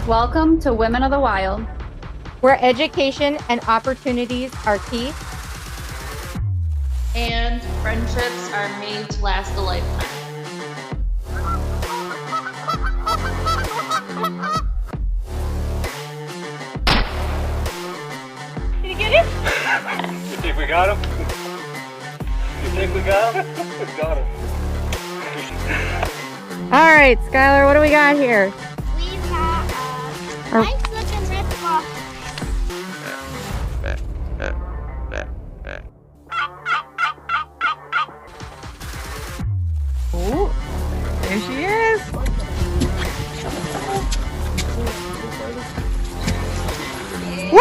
Welcome to Women of the Wild, where education and opportunities are key, and friendships are made to last a lifetime. Did you get it? You think we got him? You think we got him? We got him. All right, Skylar, what do we got here? We've got a nice looking red fox. Oh, there she is. Woo!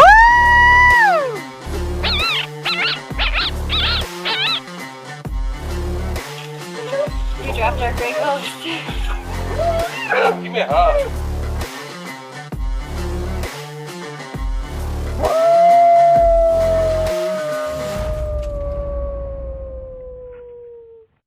You dropped our great ghost. Give me a hug.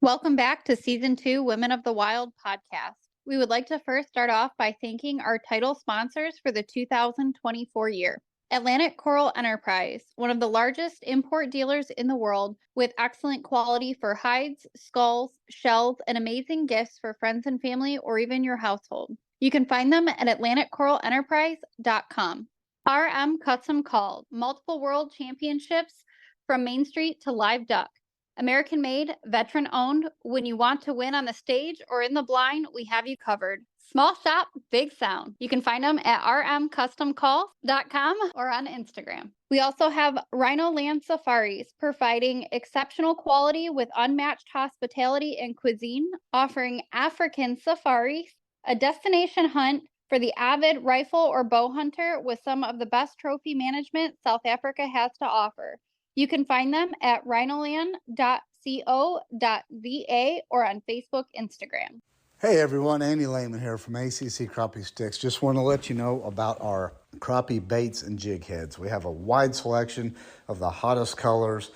Welcome back to Season 2 Women of the Wild podcast. We would like to first start off by thanking our title sponsors for the 2024 year. Atlantic Coral Enterprise, one of the largest import dealers in the world with excellent quality for hides, skulls, shells, and amazing gifts for friends and family or even your household. You can find them at AtlanticCoralEnterprise.com. RM Custom Called, multiple world championships from Main Street to Live Duck. American made, veteran owned. When you want to win on the stage or in the blind, we have you covered. Small shop, big sound. You can find them at rmcustomcall.com or on Instagram. We also have Rhino Land Safaris, providing exceptional quality with unmatched hospitality and cuisine, offering African safaris, a destination hunt for the avid rifle or bow hunter with some of the best trophy management South Africa has to offer. You can find them at rhinoland.co.za or on Facebook, Instagram. Hey everyone, Andy Lehman here from ACC Crappie Sticks. Just want to let you know about our crappie baits and jig heads. We have a wide selection of the hottest colors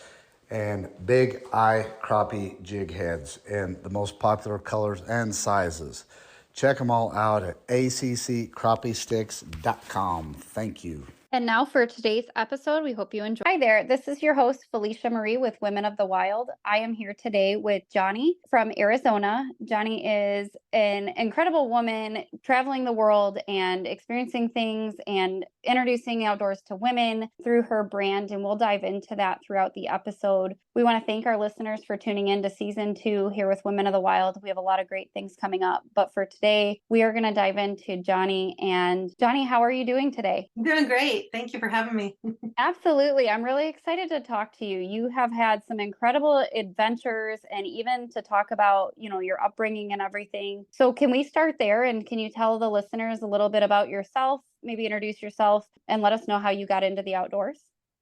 and big eye crappie jig heads in the most popular colors and sizes. Check them all out at accrappiesticks.com. Thank you. And now for today's episode, we hope you enjoy. Hi there, this is your host, Felica Marie with Women of the Wild. I am here today with Joni from Arizona. Joni is an incredible woman traveling the world and experiencing things and introducing outdoors to women through her brand, and we'll dive into that throughout the episode. We want to thank our listeners for tuning in to Season 2 here with Women of the Wild. We have a lot of great things coming up, but for today, we are going to dive into Joni. And Joni, how are you doing today? I'm doing great. Thank you for having me. Absolutely. I'm really excited to talk to you. You have had some incredible adventures and even to talk about, your upbringing and everything. So can we start there? And can you tell the listeners a little bit about yourself, maybe introduce yourself and let us know how you got into the outdoors?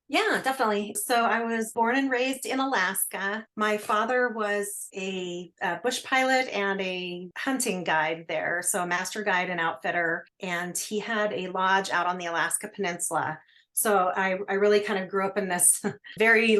Yeah, definitely. So I was born and raised in Alaska. My father was a bush pilot and a hunting guide there, so a master guide and outfitter, and he had a lodge out on the Alaska Peninsula. So I really kind of grew up in this very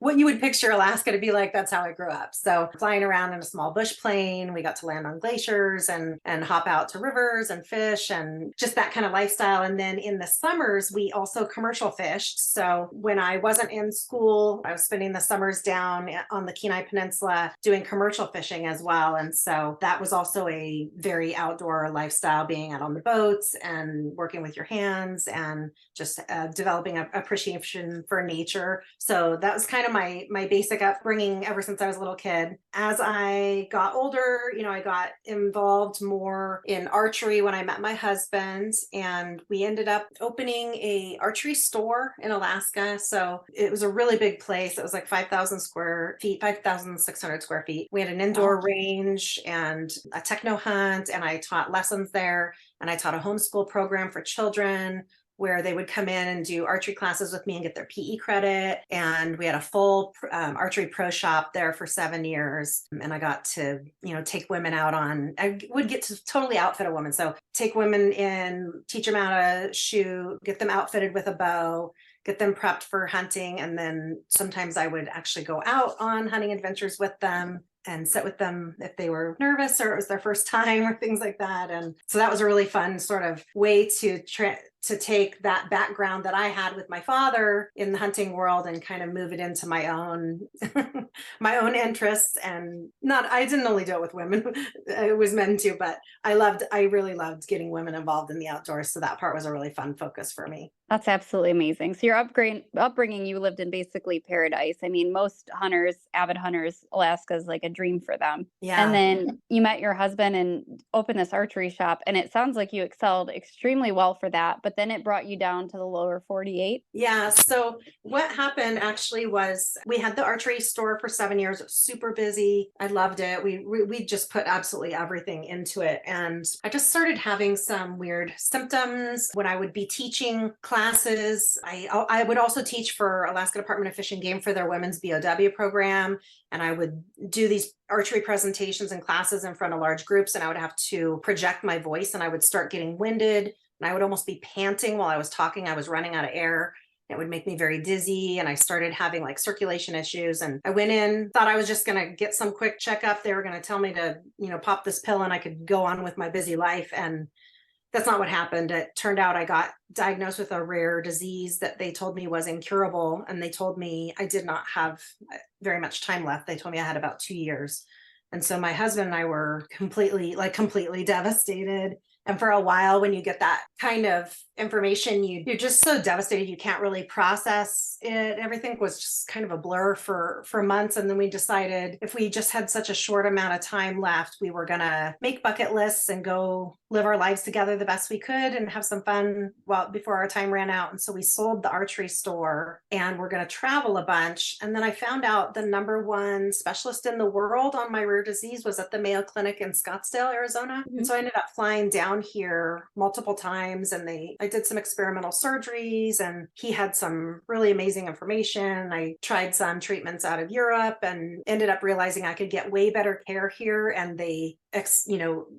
what you would picture Alaska to be like. That's how I grew up. So flying around in a small bush plane, we got to land on glaciers and hop out to rivers and fish and just that kind of lifestyle. And then in the summers, we also commercial fished. So when I wasn't in school, I was spending the summers down on the Kenai Peninsula doing commercial fishing as well. And so that was also a very outdoor lifestyle, being out on the boats and working with your hands and just developing an appreciation for nature. So that was kind of my basic upbringing ever since I was a little kid. As I got older, I got involved more in archery when I met my husband, and we ended up opening a archery store in Alaska. So it was a really big place. It was like 5,600 square feet. We had an indoor range and a techno hunt, and I taught lessons there, and I taught a homeschool program for children where they would come in and do archery classes with me and get their PE credit. And we had a full archery pro shop there for 7 years. And I got to, take women out I would get to totally outfit a woman. So take women in, teach them how to shoot, get them outfitted with a bow, get them prepped for hunting. And then sometimes I would actually go out on hunting adventures with them. and sit with them if they were nervous or it was their first time or things like that. And so that was a really fun sort of way to take that background that I had with my father in the hunting world and kind of move it into my own my own interests. And I didn't only do it with women, it was men too, but I really loved getting women involved in the outdoors. So that part was a really fun focus for me. That's absolutely amazing. So your upbringing, you lived in basically paradise. I mean, most hunters, avid hunters, Alaska is like a dream for them. Yeah. And then you met your husband and opened this archery shop. And it sounds like you excelled extremely well for that. But then it brought you down to the lower 48. Yeah. So what happened actually was we had the archery store for 7 years. It was super busy. I loved it. We just put absolutely everything into it. And I just started having some weird symptoms when I would be teaching classes. I would also teach for Alaska Department of Fish and Game for their women's BOW program. And I would do these archery presentations and classes in front of large groups. And I would have to project my voice and I would start getting winded. And I would almost be panting while I was talking. I was running out of air. It would make me very dizzy. And I started having like circulation issues. And I went in, thought I was just going to get some quick checkup. They were going to tell me to, pop this pill and I could go on with my busy life. And that's not what happened. It turned out I got diagnosed with a rare disease that they told me was incurable. And they told me I did not have very much time left. They told me I had about 2 years. And so my husband and I were completely devastated. And for a while, when you get that kind of information, you're just so devastated, you can't really process it. Everything was just kind of a blur for months. And then we decided if we just had such a short amount of time left, we were going to make bucket lists and go live our lives together the best we could and have some fun before our time ran out. And so we sold the archery store and we're going to travel a bunch. And then I found out the number one specialist in the world on my rare disease was at the Mayo Clinic in Scottsdale, Arizona. Mm-hmm. And so I ended up flying down here multiple times and I did some experimental surgeries and he had some really amazing information. I tried some treatments out of Europe and ended up realizing I could get way better care here. And they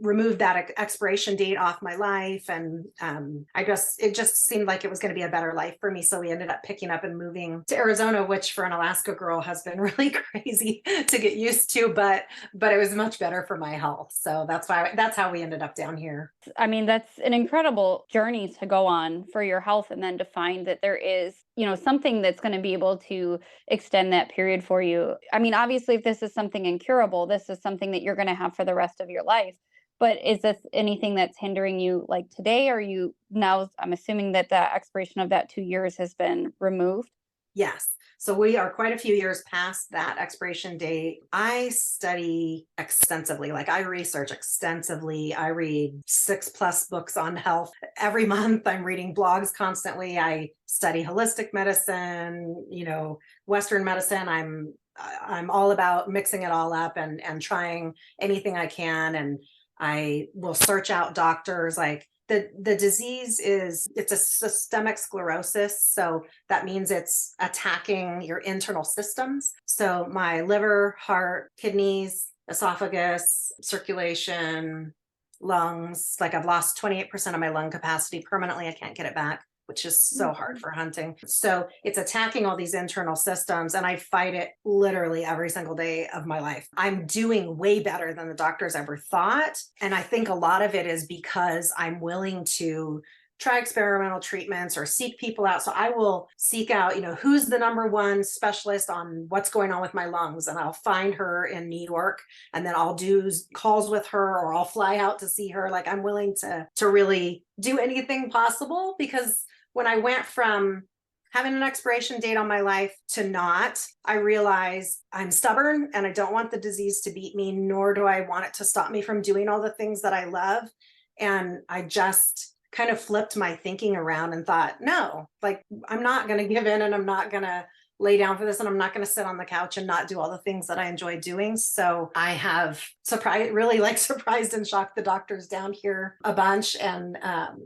removed that expiration date off my life. And it just seemed like it was going to be a better life for me. So we ended up picking up and moving to Arizona, which for an Alaska girl has been really crazy to get used to, but it was much better for my health. So that's how we ended up down here. I mean, that's an incredible journey to go on for your health. And then to find that there is, something that's going to be able to extend that period for you. I mean, obviously, if this is something incurable, this is something that you're going to have for the rest of your life. But is this anything that's hindering you like today? Are you now, I'm assuming that the expiration of that 2 years has been removed? Yes. So we are quite a few years past that expiration date. I study extensively, I research extensively. I read 6+ books on health every month. I'm reading blogs constantly. I study holistic medicine, Western medicine. I'm all about mixing it all up and trying anything I can. And I will search out doctors. The disease it's a systemic sclerosis. So that means it's attacking your internal systems. So my liver, heart, kidneys, esophagus, circulation, lungs, I've lost 28% of my lung capacity permanently. I can't get it back, which is so hard for hunting. So it's attacking all these internal systems and I fight it literally every single day of my life. I'm doing way better than the doctors ever thought. And I think a lot of it is because I'm willing to try experimental treatments or seek people out. So I will seek out, who's the number one specialist on what's going on with my lungs. And I'll find her in New York and then I'll do calls with her or I'll fly out to see her. I'm willing to really do anything possible because when I went from having an expiration date on my life to not, I realized I'm stubborn and I don't want the disease to beat me, nor do I want it to stop me from doing all the things that I love. And I just kind of flipped my thinking around and thought, no, I'm not going to give in and I'm not going to lay down for this and I'm not going to sit on the couch and not do all the things that I enjoy doing. So I have surprised and shocked the doctors down here a bunch and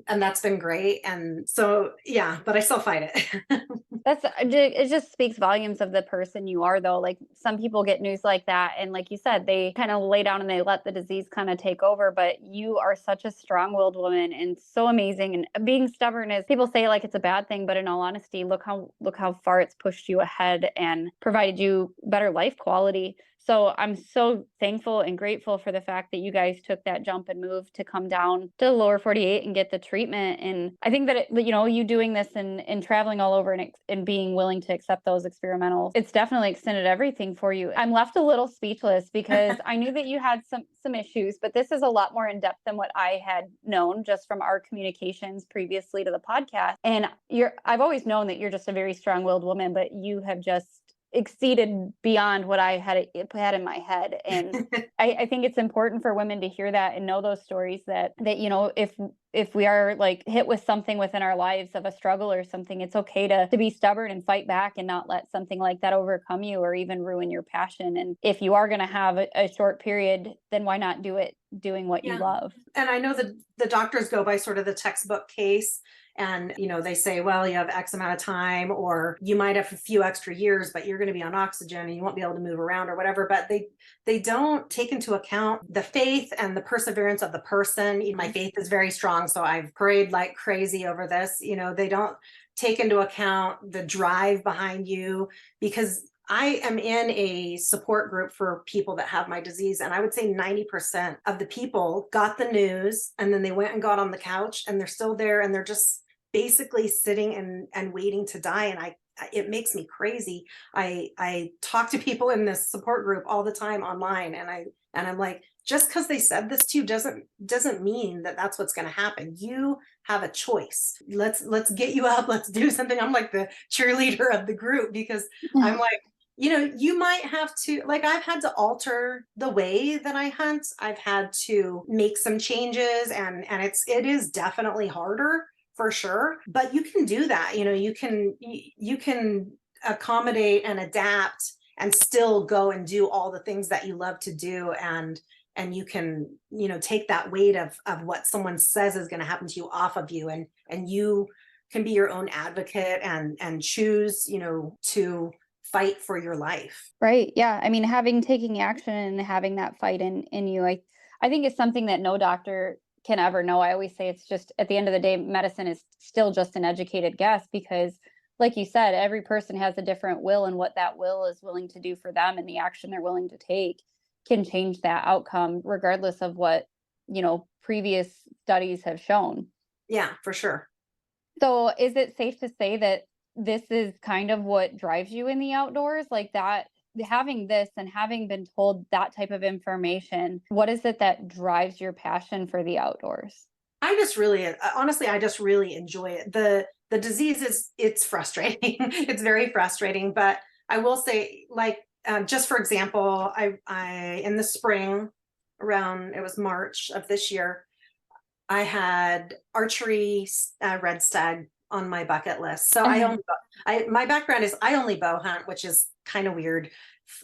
that's been great. And so, yeah, but I still fight it. It just speaks volumes of the person you are though. Some people get news like that. And like you said, they kind of lay down and they let the disease kind of take over, but you are such a strong-willed woman and so amazing. And being stubborn is, people say it's a bad thing, but in all honesty, look how far it's pushed you ahead and provided you better life quality. So I'm so thankful and grateful for the fact that you guys took that jump and moved to come down to the lower 48 and get the treatment. And I think that, you doing this and traveling all over and being willing to accept those experimentals, it's definitely extended everything for you. I'm left a little speechless because I knew that you had some issues, but this is a lot more in depth than what I had known just from our communications previously to the podcast. And I've always known that you're just a very strong-willed woman, but you have just exceeded beyond what I had in my head. And I think it's important for women to hear that and know those stories that if we are like hit with something within our lives of a struggle or something, it's okay to be stubborn and fight back and not let something like that overcome you or even ruin your passion. And if you are going to have a short period, then why not do it doing what you love? And I know that the doctors go by sort of the textbook case. And, they say, well, you have X amount of time, or you might have a few extra years, but you're going to be on oxygen and you won't be able to move around or whatever. But they don't take into account the faith and the perseverance of the person. My faith is very strong, so I've prayed like crazy over this. They don't take into account the drive behind you, because I am in a support group for people that have my disease. And I would say 90% of the people got the news and then they went and got on the couch and they're still there and they're just basically sitting and waiting to die. And it makes me crazy. I talk to people in this support group all the time online, and I'm like, just because they said this to you doesn't mean that that's what's going to happen. You have a choice. Let's get you up. Let's do something. I'm like the cheerleader of the group, because I'm like, you might have to, like, I've had to alter the way that I hunt. I've had to make some changes, and it is definitely harder for sure, but you can do that. You can accommodate and adapt and still go and do all the things that you love to do. And you can, take that weight of what someone says is going to happen to you off of you. And you can be your own advocate and choose, to fight for your life. Right. Yeah. I mean, taking action and having that fight in you, I think it's something that no doctor can ever know. I always say it's just, at the end of the day, medicine is still just an educated guess, because like you said, every person has a different will, and what that will is willing to do for them and the action they're willing to take can change that outcome regardless of what, previous studies have shown. Yeah, for sure. So is it safe to say that this is kind of what drives you in the outdoors, like that? Having this and having been told that type of information, what is it that drives your passion for the outdoors? Honestly, I just really enjoy it. The disease it's frustrating. It's very frustrating, but I will say, like, just for example, I in the spring, around, it was March of this year, I had archery red stag on my bucket list. So my background is I only bow hunt, which is kind of weird.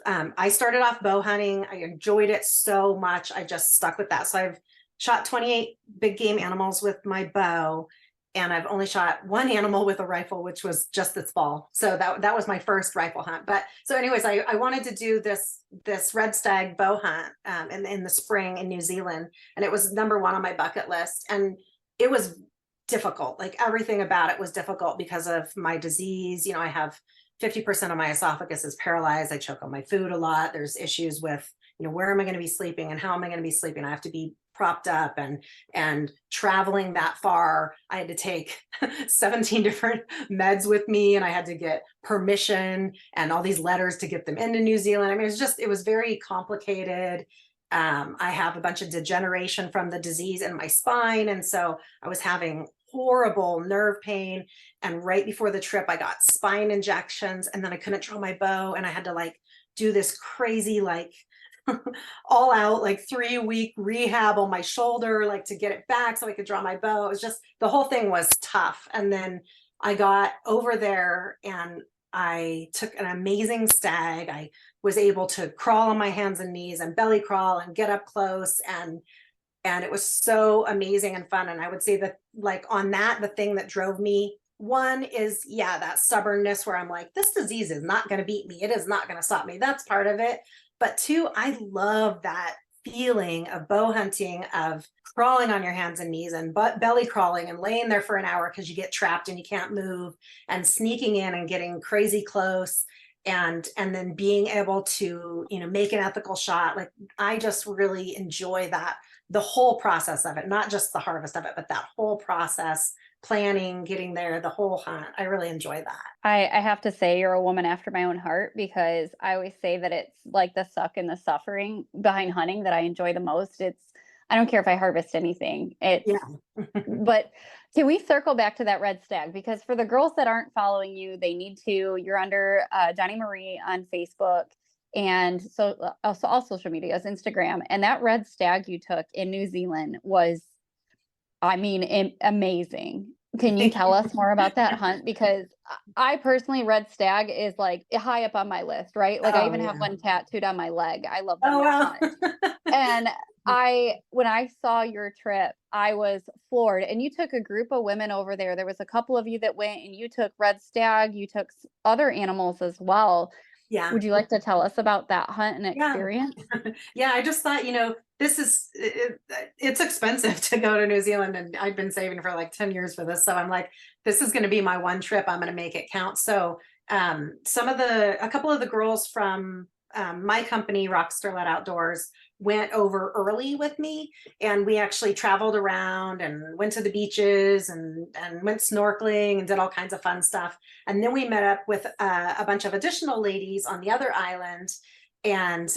I started off bow hunting. I enjoyed it so much. I just stuck with that. So I've shot 28 big game animals with my bow, and I've only shot one animal with a rifle, which was just this fall. So that was my first rifle hunt. But so anyways, I wanted to do this red stag bow hunt in the spring in New Zealand, and it was number one on my bucket list. And it was difficult. Like, everything about it was difficult because of my disease. I have 50% of my esophagus is paralyzed. I choke on my food a lot. There's issues with, where am I going to be sleeping and how am I going to be sleeping? I have to be propped up, and traveling that far, I had to take 17 different meds with me, and I had to get permission and all these letters to get them into New Zealand. I mean, it was very complicated. I have a bunch of degeneration from the disease in my spine. And so I was having horrible nerve pain. And right before the trip, I got spine injections, and then I couldn't draw my bow. And I had to do this crazy, all out 3-week rehab on my shoulder, to get it back so I could draw my bow. It was just, the whole thing was tough. And then I got over there and I took an amazing stag. I was able to crawl on my hands and knees and belly crawl and get up close. And it was so amazing and fun. And I would say that, on that, the thing that drove me, one is, that stubbornness where I'm like, this disease is not going to beat me. It is not going to stop me. That's part of it. But two, I love that feeling of bow hunting, of crawling on your hands and knees and belly crawling and laying there for an hour because you get trapped and you can't move, and sneaking in and getting crazy close and then being able to, make an ethical shot. Like, I just really enjoy that, the whole process of it, not just the harvest of it, but that whole process, planning, getting there, the whole hunt. I really enjoy that. I have to say you're a woman after my own heart, because I always say that it's like the suck and the suffering behind hunting that I enjoy the most. I don't care if I harvest anything. Yeah. But can we circle back to that red stag? Because for the girls that aren't following you, they need to. You're under Joni Marie on Facebook, and so also all social medias, Instagram. And that red stag you took in New Zealand was, I mean, amazing. Can you tell us more about that hunt? Because I personally, red stag is like high up on my list, right? Like, I even have one tattooed on my leg. I love them Oh, that wow. much. And when I saw your trip, I was floored. And you took a group of women over there. There was a couple of you that went, and you took red stag, you took other animals as well. Yeah. Would you like to tell us about that hunt and Yeah. experience? Yeah, I just thought, this is it's expensive to go to New Zealand, and I've been saving for like 10 years for this. So I'm like, this is going to be my one trip. I'm going to make it count. So a couple of the girls from my company, Rockstarlette Outdoors, went over early with me, and we actually traveled around and went to the beaches and went snorkeling and did all kinds of fun stuff. And then we met up with a bunch of additional ladies on the other island. And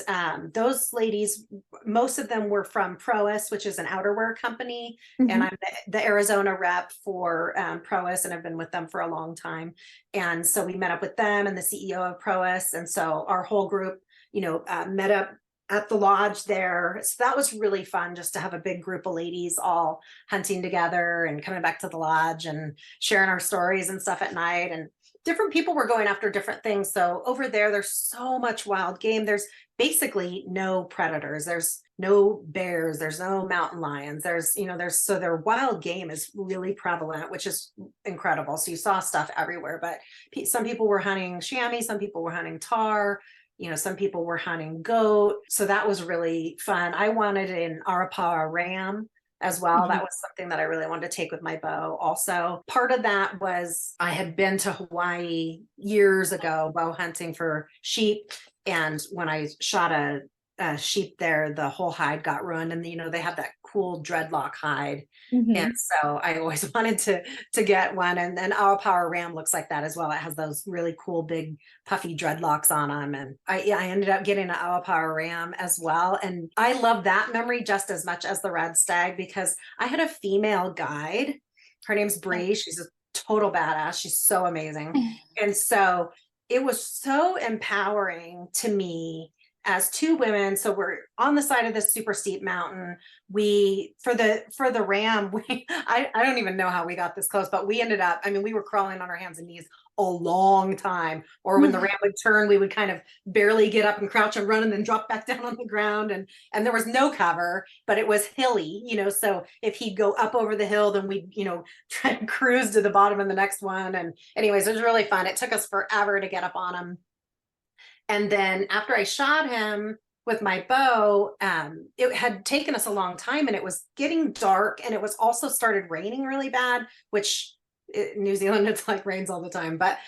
those ladies, most of them were from Proas, which is an outerwear company. Mm-hmm. And I'm the Arizona rep for Proas, and I've been with them for a long time. And so we met up with them and the CEO of Proas. And so our whole group, met up at the lodge there. So that was really fun, just to have a big group of ladies all hunting together and coming back to the lodge and sharing our stories and stuff at night. And different people were going after different things. So over there, there's so much wild game. There's basically no predators. There's no bears. There's no mountain lions. So their wild game is really prevalent, which is incredible. So you saw stuff everywhere, but some people were hunting chamois, some people were hunting tahr, some people were hunting goat. So that was really fun. I wanted an arapawa ram as well. Mm-hmm. That was something that I really wanted to take with my bow. Also, part of that was I had been to Hawaii years ago, bow hunting for sheep. And when I shot a sheep there, the whole hide got ruined. And, they have that cool dreadlock hide. Mm-hmm. And so I always wanted to get one. And then Arapawa ram looks like that as well. It has those really cool, big, puffy dreadlocks on them. And I ended up getting an Arapawa ram as well. And I love that memory just as much as the red stag, because I had a female guide. Her name's Bree. She's a total badass. She's so amazing. And so it was so empowering to me as two women. So we're on the side of this super steep mountain. We, for the ram, I don't even know how we got this close, but we ended up, we were crawling on our hands and knees a long time. Or when the ram would turn, we would kind of barely get up and crouch and run and then drop back down on the ground. And there was no cover, but it was hilly, so if he'd go up over the hill, then we'd, try and cruise to the bottom of the next one. And anyways, it was really fun. It took us forever to get up on him. And then after I shot him with my bow, it had taken us a long time, and it was getting dark, and it was also started raining really bad, which New Zealand, it's like rains all the time. But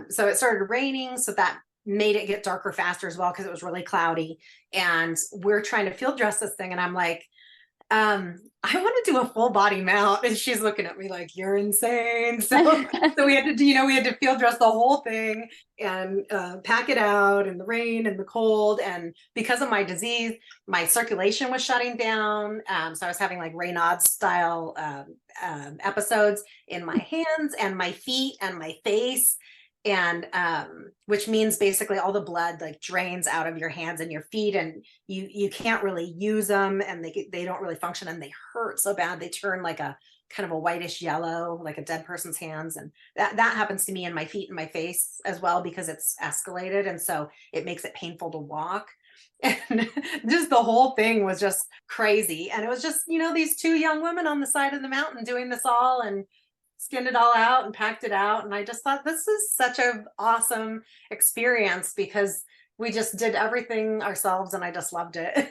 so it started raining, so that made it get darker faster as well, because it was really cloudy. And we're trying to field dress this thing, and I'm like, I want to do a full body mount. And she's looking at me like, you're insane. So we had to do, we had to field dress the whole thing and pack it out in the rain and the cold. And because of my disease, my circulation was shutting down. So I was having like Raynaud style episodes in my hands and my feet and my face. And which means basically all the blood like drains out of your hands and your feet, and you can't really use them, and they don't really function, and they hurt so bad. They turn like a kind of a whitish yellow, like a dead person's hands. And that happens to me in my feet and my face as well, because it's escalated. And so it makes it painful to walk. And just the whole thing was just crazy. And it was just, these two young women on the side of the mountain doing this all, and skinned it all out and packed it out. And I just thought, this is such an awesome experience, because we just did everything ourselves, and I just loved it.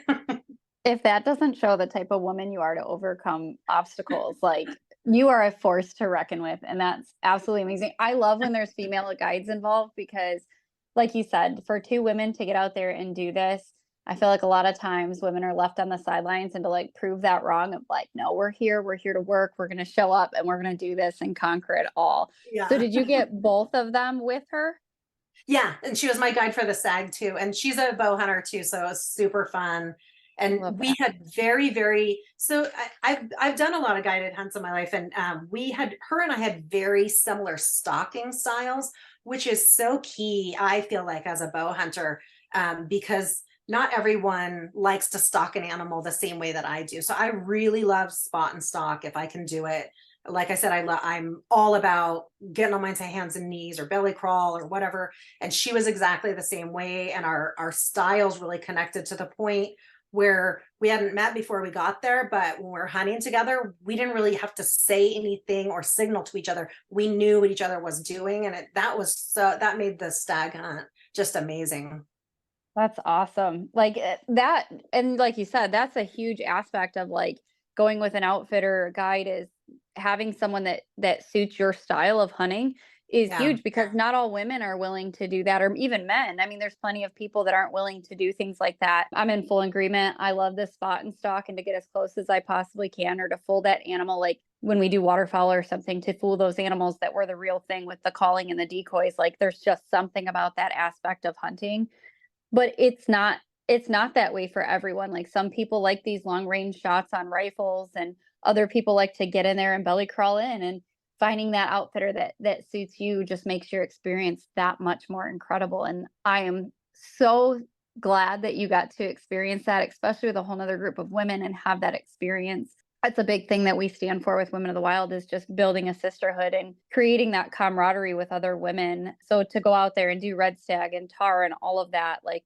If that doesn't show the type of woman you are to overcome obstacles, like, you are a force to reckon with. And that's absolutely amazing. I love when there's female guides involved, because like you said, for two women to get out there and do this, I feel like a lot of times women are left on the sidelines and to like prove that wrong of like, no, we're here to work, we're gonna show up and we're gonna do this and conquer it all. So Yeah. did you get both of them with her? Yeah, and she was my guide for the SAG too, and she's a bow hunter too, so it was super fun. I And love we that. had very so I've done a lot of guided hunts in my life, and we had her and I had very similar stalking styles, which is so key. I feel like as a bow hunter, because not everyone likes to stalk an animal the same way that I do. So I really love spot and stalk if I can do it. Like I said, I'm all about getting on my hands and knees or belly crawl or whatever. And she was exactly the same way. And our styles really connected to the point where we hadn't met before we got there. But when we were hunting together, we didn't really have to say anything or signal to each other. We knew what each other was doing. And that made the stag hunt just amazing. That's awesome. Like that, and like you said, that's a huge aspect of like going with an outfitter or guide is having someone that suits your style of hunting is Yeah. huge because not all women are willing to do that, or even men. I mean, there's plenty of people that aren't willing to do things like that. I'm in full agreement. I love the spot and stalk and to get as close as I possibly can, or to fool that animal, like when we do waterfowl or something, to fool those animals that were the real thing with the calling and the decoys. Like there's just something about that aspect of hunting, but it's not that way for everyone. Like some people like these long range shots on rifles, and other people like to get in there and belly crawl in, and finding that outfitter that suits you just makes your experience that much more incredible. And I am so glad that you got to experience that, especially with a whole nother group of women and have that experience. That's a big thing that we stand for with Women of the Wild, is just building a sisterhood and creating that camaraderie with other women. So to go out there and do red stag and tar and all of that, like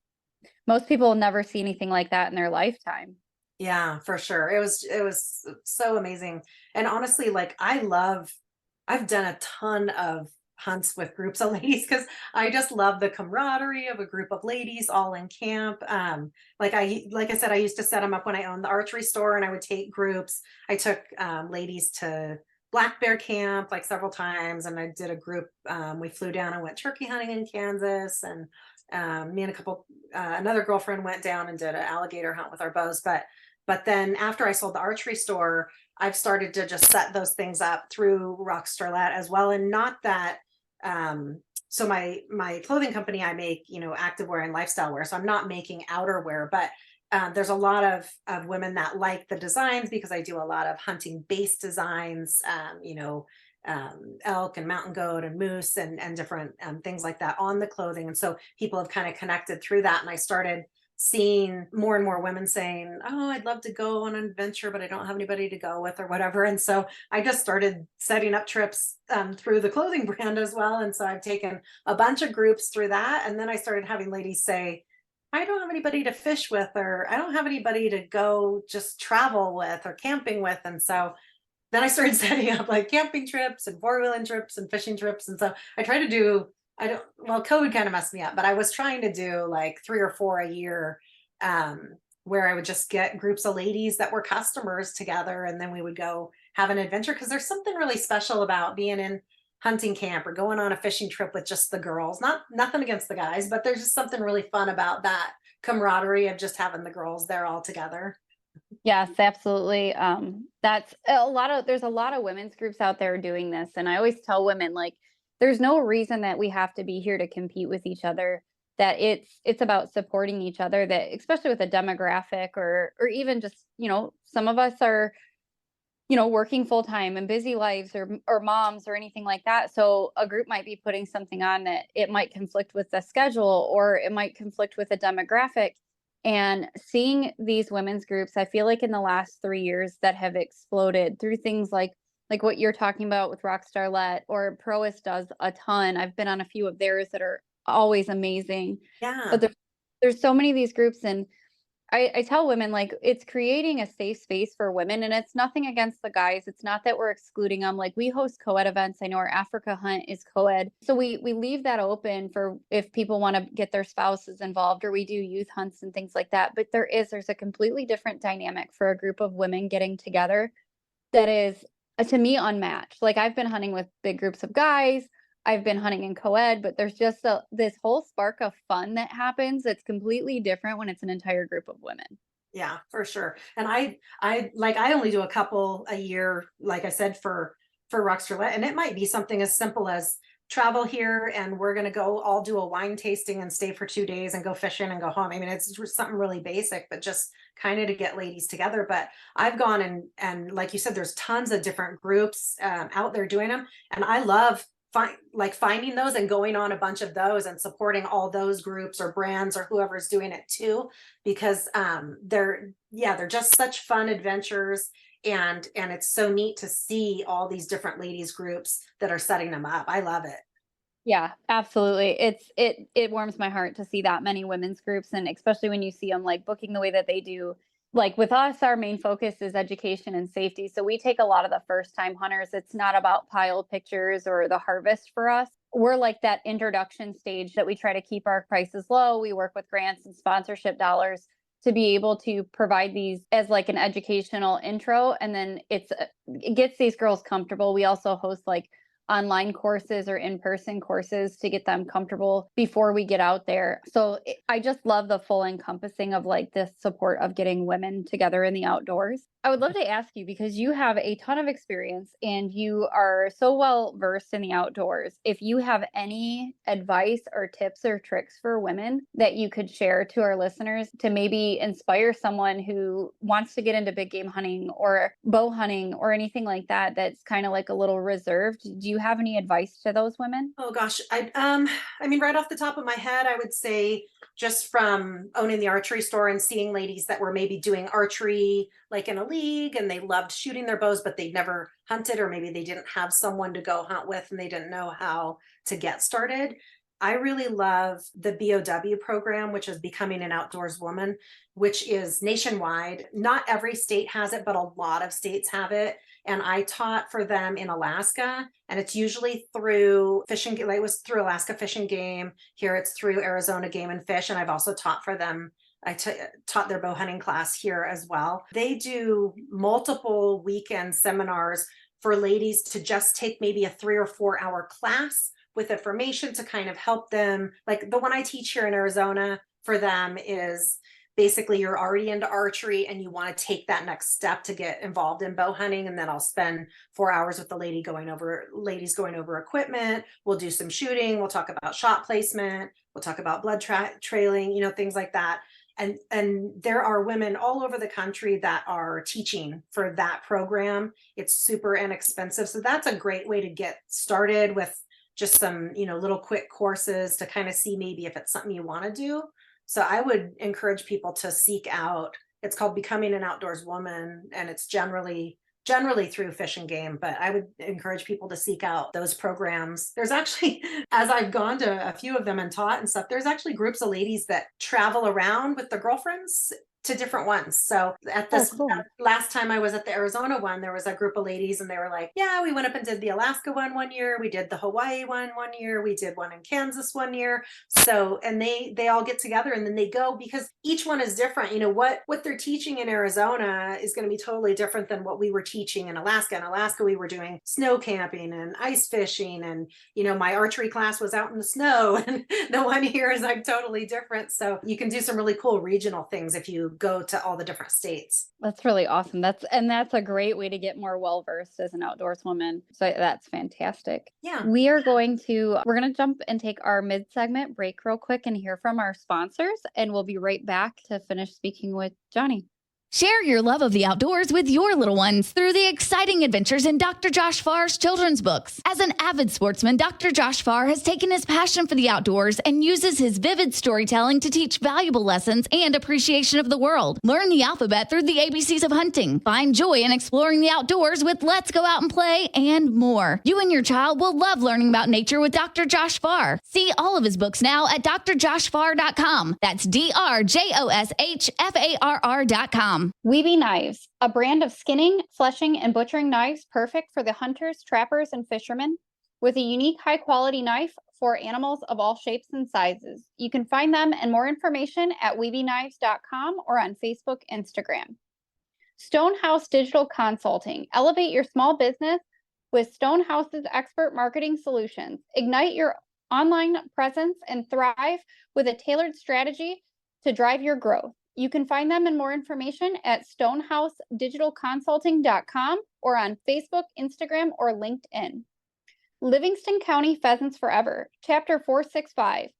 most people will never see anything like that in their lifetime. Yeah, for sure. It was so amazing. And honestly, like I've done a ton of hunts with groups of ladies because I just love the camaraderie of a group of ladies all in camp. Like I said, I used to set them up when I owned the archery store, and I would take groups. I took ladies to black bear camp like several times, and I did a group. We flew down and went turkey hunting in Kansas, and me and another girlfriend went down and did an alligator hunt with our bows. But then after I sold the archery store, I've started to just set those things up through Rockstarlette as well. And not that, so my clothing company, I make, activewear and lifestyle wear. So I'm not making outerwear, but there's a lot of women that like the designs because I do a lot of hunting based designs, elk and mountain goat and moose and different things like that on the clothing. And so people have kind of connected through that. And I started seeing more and more women saying, oh, I'd love to go on an adventure, but I don't have anybody to go with or whatever. And so I just started setting up trips through the clothing brand as well. And so I've taken a bunch of groups through that. And then I started having ladies say, I don't have anybody to fish with, or I don't have anybody to go just travel with or camping with. And so then I started setting up like camping trips and four-wheeling trips and fishing trips. And so I try to do, COVID kind of messed me up, but I was trying to do like 3 or 4 a year, where I would just get groups of ladies that were customers together. And then we would go have an adventure. Cause there's something really special about being in hunting camp or going on a fishing trip with just the girls. Nothing against the guys, but there's just something really fun about that camaraderie of just having the girls there all together. Yes, absolutely. There's a lot of women's groups out there doing this. And I always tell women, like, there's no reason that we have to be here to compete with each other, that it's about supporting each other, that especially with a demographic, or even just, some of us are, working full time and busy lives, or moms or anything like that. So a group might be putting something on that it might conflict with the schedule, or it might conflict with a demographic. And seeing these women's groups, I feel like in the last 3 years that have exploded through things like what you're talking about with Rockstarlette, or Prois does a ton. I've been on a few of theirs that are always amazing. Yeah. But there's so many of these groups, and I tell women, like, it's creating a safe space for women, and it's nothing against the guys. It's not that we're excluding them. Like, we host co-ed events. I know our Africa hunt is co-ed. So we leave that open for if people want to get their spouses involved, or we do youth hunts and things like that. But there's a completely different dynamic for a group of women getting together that is, to me, unmatched. Like, I've been hunting with big groups of guys. I've been hunting in co-ed, but there's just this whole spark of fun that happens that's completely different when it's an entire group of women. Yeah, for sure. And I only do a couple a year, like I said, for Rockstarlette, and it might be something as simple as travel here and we're going to go all do a wine tasting and stay for 2 days and go fishing and go home. I mean, it's just something really basic, but just kind of to get ladies together. But I've gone and like you said, there's tons of different groups out there doing them, and I love finding those and going on a bunch of those and supporting all those groups or brands or whoever's doing it too, because they're just such fun adventures, and it's so neat to see all these different ladies groups that are setting them up. I love it. Yeah, absolutely. It warms my heart to see that many women's groups, and especially when you see them like booking the way that they do. Like with us, our main focus is education and safety. So we take a lot of the first time hunters. It's not about pile pictures or the harvest for us. We're like that introduction stage that we try to keep our prices low. We work with grants and sponsorship dollars to be able to provide these as like an educational intro. And then it gets these girls comfortable. We also host like online courses or in-person courses to get them comfortable before we get out there. So I just love the full encompassing of like this support of getting women together in the outdoors. I would love to ask you, because you have a ton of experience and you are so well versed in the outdoors, if you have any advice or tips or tricks for women that you could share to our listeners to maybe inspire someone who wants to get into big game hunting or bow hunting or anything like that, that's kind of like a little reserved. Do you have any advice to those women? Oh gosh, I mean, right off the top of my head, I would say just from owning the archery store and seeing ladies that were maybe doing archery like in a league and they loved shooting their bows, but they never hunted, or maybe they didn't have someone to go hunt with and they didn't know how to get started. I really love the BOW program, which is Becoming an Outdoors Woman, which is nationwide. Not every state has it, but a lot of states have it. And I taught for them in Alaska, and it's usually through fishing. It was through Alaska Fish and Game. Here it's through Arizona Game and Fish. And I've also taught for them. I taught their bow hunting class here as well. They do multiple weekend seminars for ladies to just take maybe a 3 or 4 hour class with information to kind of help them. Like the one I teach here in Arizona for them is basically you're already into archery and you want to take that next step to get involved in bow hunting. And then I'll spend 4 hours with the ladies going over equipment. We'll do some shooting. We'll talk about shot placement. We'll talk about blood trailing, things like that. And there are women all over the country that are teaching for that program. It's super inexpensive. So that's a great way to get started with just some, little quick courses to kind of see maybe if it's something you want to do. So I would encourage people to seek out, it's called Becoming an Outdoors Woman, and it's generally through Fish and Game, but I would encourage people to seek out those programs. There's actually, as I've gone to a few of them and taught and stuff, there's actually groups of ladies that travel around with their girlfriends to different ones. So at this last time I was at the Arizona one, there was a group of ladies and they were like, yeah, we went up and did the Alaska one year. We did the Hawaii one year. We did one in Kansas one year. So, and they all get together and then they go, because each one is different. What they're teaching in Arizona is going to be totally different than what we were teaching in Alaska. In Alaska, we were doing snow camping and ice fishing. And, my archery class was out in the snow, and the one here is like totally different. So you can do some really cool regional things if you go to all the different states. That's really awesome. That's a great way to get more well-versed as an outdoors woman. So that's fantastic. Yeah. We're going to jump and take our mid-segment break real quick and hear from our sponsors, and we'll be right back to finish speaking with Joni. Share your love of the outdoors with your little ones through the exciting adventures in Dr. Josh Farr's children's books. As an avid sportsman, Dr. Josh Farr has taken his passion for the outdoors and uses his vivid storytelling to teach valuable lessons and appreciation of the world. Learn the alphabet through the ABCs of hunting. Find joy in exploring the outdoors with Let's Go Out and Play and more. You and your child will love learning about nature with Dr. Josh Farr. See all of his books now at drjoshfarr.com. That's drjoshfarr.com. Weeby Knives, a brand of skinning, fleshing, and butchering knives perfect for the hunters, trappers, and fishermen, with a unique high-quality knife for animals of all shapes and sizes. You can find them and more information at weebyknives.com or on Facebook, Instagram. Stonehouse Digital Consulting. Elevate your small business with Stonehouse's expert marketing solutions. Ignite your online presence and thrive with a tailored strategy to drive your growth. You can find them and more information at stonehousedigitalconsulting.com or on Facebook, Instagram, or LinkedIn. Livingston County Pheasants Forever, Chapter 465,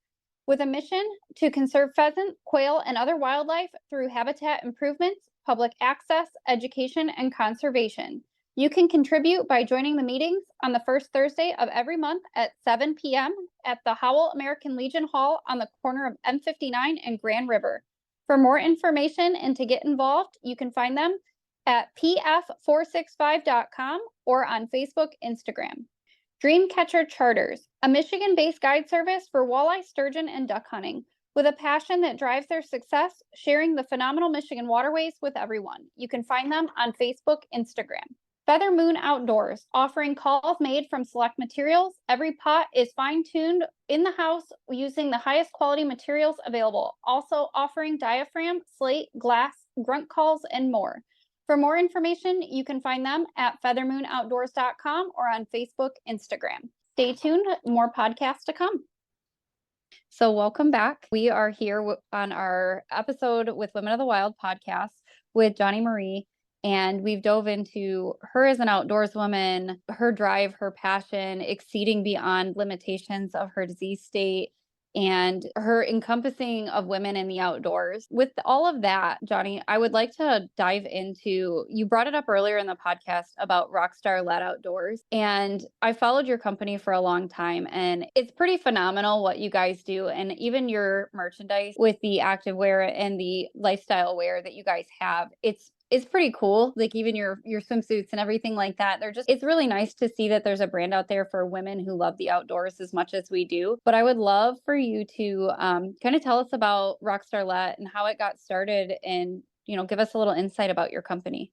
with a mission to conserve pheasant, quail, and other wildlife through habitat improvements, public access, education, and conservation. You can contribute by joining the meetings on the first Thursday of every month at 7 p.m. at the Howell American Legion Hall on the corner of M59 and Grand River. For more information and to get involved, you can find them at pf465.com or on Facebook, Instagram. Dreamcatcher Charters, a Michigan-based guide service for walleye, sturgeon, and duck hunting, with a passion that drives their success, sharing the phenomenal Michigan waterways with everyone. You can find them on Facebook, Instagram. Feather Moon Outdoors, offering calls made from select materials. Every pot is fine-tuned in the house using the highest quality materials available. Also offering diaphragm, slate, glass, grunt calls, and more. For more information, you can find them at feathermoonoutdoors.com or on Facebook, Instagram. Stay tuned, more podcasts to come. So welcome back. We are here on our episode with Women of the Wild podcast with Joni Marie. And we've dove into her as an outdoors woman, her drive, her passion, exceeding beyond limitations of her disease state, and her encompassing of women in the outdoors. With all of that, Joni, I would like to dive into, you brought it up earlier in the podcast about Rockstarlette Outdoors, and I followed your company for a long time, and it's pretty phenomenal what you guys do, and even your merchandise with the activewear and the lifestyle wear that you guys have, it's pretty cool. Like even your swimsuits and everything like that. It's really nice to see that there's a brand out there for women who love the outdoors as much as we do. But I would love for you to kind of tell us about Rockstarlette and how it got started and, give us a little insight about your company.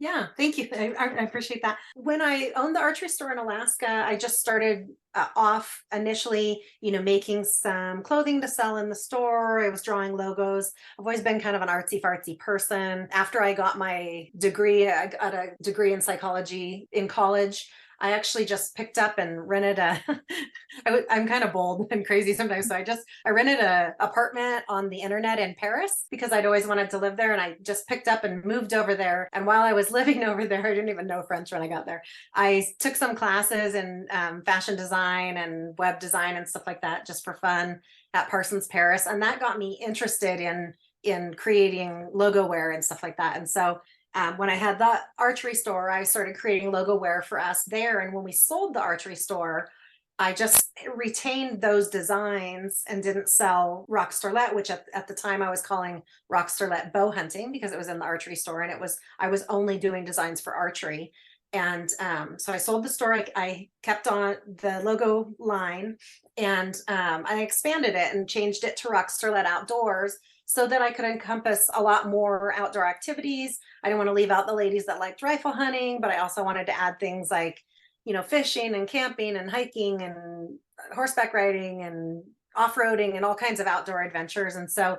Yeah, thank you. I appreciate that. When I owned the archery store in Alaska, I just started off initially, making some clothing to sell in the store. I was drawing logos. I've always been kind of an artsy fartsy person. After I got my degree, I got a degree in psychology in college. I actually just picked up and rented I'm kind of bold and crazy sometimes. So I rented a apartment on the internet in Paris because I'd always wanted to live there. And I just picked up and moved over there. And while I was living over there, I didn't even know French when I got there. I took some classes in fashion design and web design and stuff like that, just for fun at Parsons Paris. And that got me interested in creating logo wear and stuff like that. And so when I had the archery store, I started creating logo wear for us there. And when we sold the archery store, I just retained those designs and didn't sell Rockstarlette, which at the time I was calling Rockstarlette bow hunting because it was in the archery store and I was only doing designs for archery. And so I sold the store. I kept on the logo line and I expanded it and changed it to Rockstarlette Outdoors so that I could encompass a lot more outdoor activities. I didn't want to leave out the ladies that liked rifle hunting, but I also wanted to add things like, fishing and camping and hiking and horseback riding and off-roading and all kinds of outdoor adventures. And so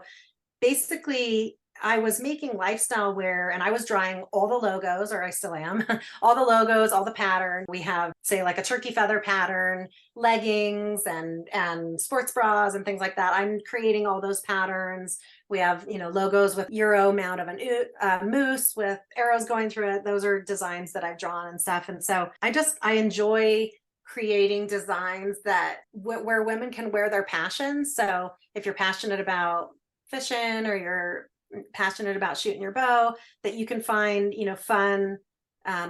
basically I was making lifestyle wear and I was drawing all the logos, or I still am, all the logos, all the pattern. We have, say, like a turkey feather pattern, leggings and sports bras and things like that. I'm creating all those patterns. We have, logos with Euro mount of a moose with arrows going through it. Those are designs that I've drawn and stuff. And so I enjoy creating designs that where women can wear their passions. So if you're passionate about fishing or you're passionate about shooting your bow, that you can find, fun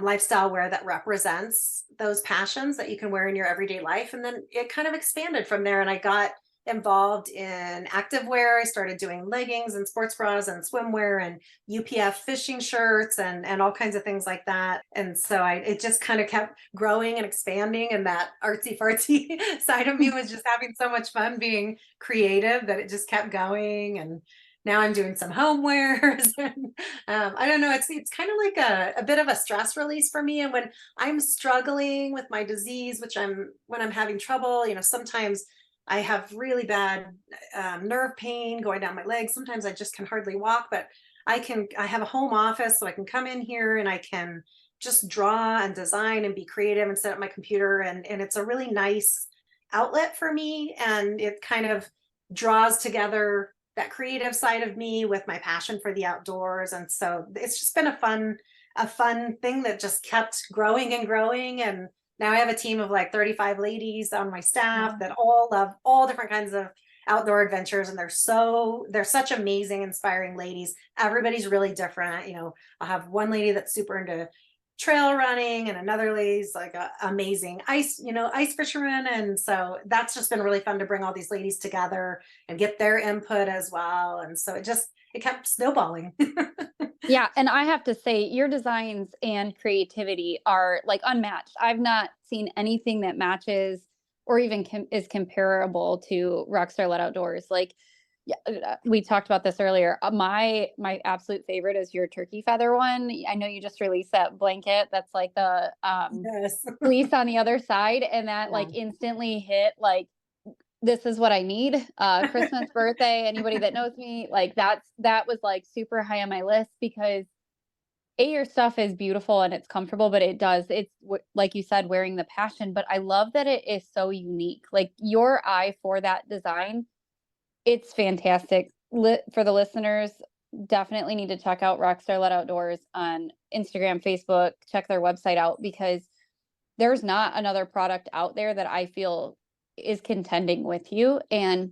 lifestyle wear that represents those passions that you can wear in your everyday life. And then it kind of expanded from there. And I got involved in activewear. I started doing leggings and sports bras and swimwear and UPF fishing shirts and all kinds of things like that. And so it just kind of kept growing and expanding. And that artsy fartsy side of me was just having so much fun being creative that it just kept going. And now I'm doing some homewares. And, I don't know, it's kind of like a bit of a stress release for me. And when I'm struggling with my disease, when I'm having trouble, sometimes I have really bad nerve pain going down my legs. Sometimes I just can hardly walk, but I have a home office, so I can come in here and I can just draw and design and be creative and sit at my computer. And it's a really nice outlet for me. And it kind of draws together that creative side of me with my passion for the outdoors. And so it's just been a fun thing that just kept growing and growing. And now I have a team of like 35 ladies on my staff that all love all different kinds of outdoor adventures. And they're such amazing, inspiring ladies. Everybody's really different. You know, I'll have one lady that's super into trail running and another lady's like a amazing ice fisherman. And so that's just been really fun to bring all these ladies together and get their input as well. And so it kept snowballing. Yeah. And I have to say, your designs and creativity are like unmatched. I've not seen anything that matches or even is comparable to Rockstarlette Outdoors. Like, yeah, we talked about this earlier. My absolute favorite is your turkey feather one. I know you just released that blanket that's like the Yes. fleece on the other side, and that like instantly hit like, this is what I need. Christmas, birthday, anybody that knows me, like that was like super high on my list because your stuff is beautiful and it's comfortable, but it's like you said, wearing the passion. But I love that it is so unique. Like your eye for that design, it's fantastic. For the listeners, definitely need to check out Rockstarlette Outdoors on Instagram, Facebook, check their website out because there's not another product out there that I feel is contending with you. And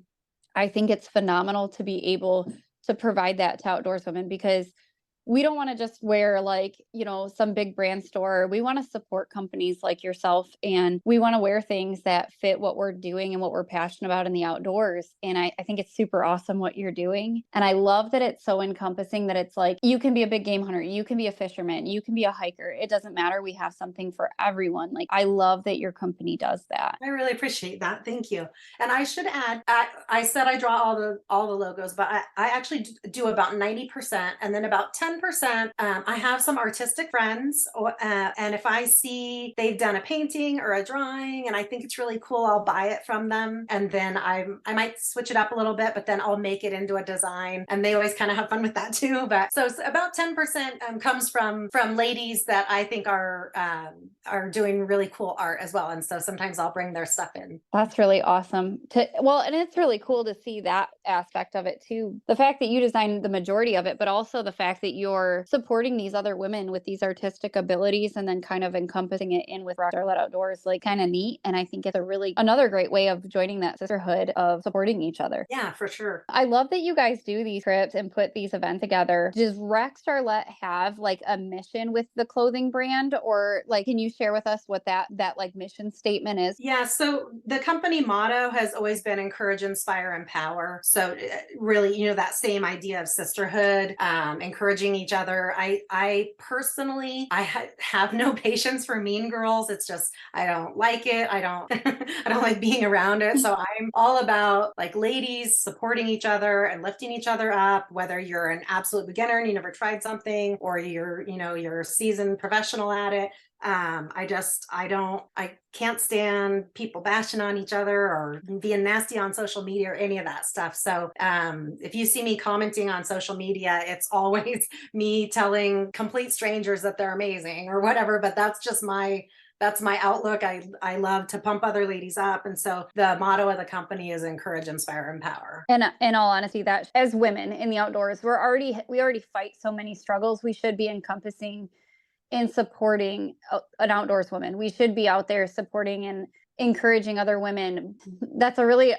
I think it's phenomenal to be able to provide that to outdoors women because we don't want to just wear like, some big brand store. We want to support companies like yourself and we want to wear things that fit what we're doing and what we're passionate about in the outdoors. And I think it's super awesome what you're doing. And I love that it's so encompassing that it's like, you can be a big game hunter, you can be a fisherman, you can be a hiker. It doesn't matter. We have something for everyone. Like, I love that your company does that. I really appreciate that. Thank you. And I should add, I said I draw all the logos, but I actually do about 90%, and then about 10%. I have some artistic friends, and if I see they've done a painting or a drawing, and I think it's really cool, I'll buy it from them, and then I might switch it up a little bit, but then I'll make it into a design, and they always kind of have fun with that too. But so about 10% comes from ladies that I think are doing really cool art as well, and so sometimes I'll bring their stuff in. That's really awesome. And it's really cool to see that aspect of it too. The fact that you designed the majority of it, but also the fact that you're supporting these other women with these artistic abilities and then kind of encompassing it in with Rockstarlette Outdoors, like kind of neat. And I think it's another great way of joining that sisterhood of supporting each other. Yeah, for sure. I love that you guys do these trips and put these events together. Does Rockstarlette have like a mission with the clothing brand, or like, can you share with us what that like mission statement is? Yeah, so the company motto has always been encourage, inspire, empower. So really, that same idea of sisterhood, encouraging each other. I personally, have no patience for mean girls. It's just, I don't like it. I don't, I don't like being around it. So I'm all about like ladies supporting each other and lifting each other up, whether you're an absolute beginner and you never tried something, or you're a seasoned professional at it. I can't stand people bashing on each other or being nasty on social media or any of that stuff. So if you see me commenting on social media, it's always me telling complete strangers that they're amazing or whatever, but that's my outlook. I love to pump other ladies up. And so the motto of the company is encourage, inspire, empower. And in all honesty, that as women in the outdoors, we already fight so many struggles. We should be encompassing in supporting an outdoors woman. We should be out there supporting and encouraging other women. That's really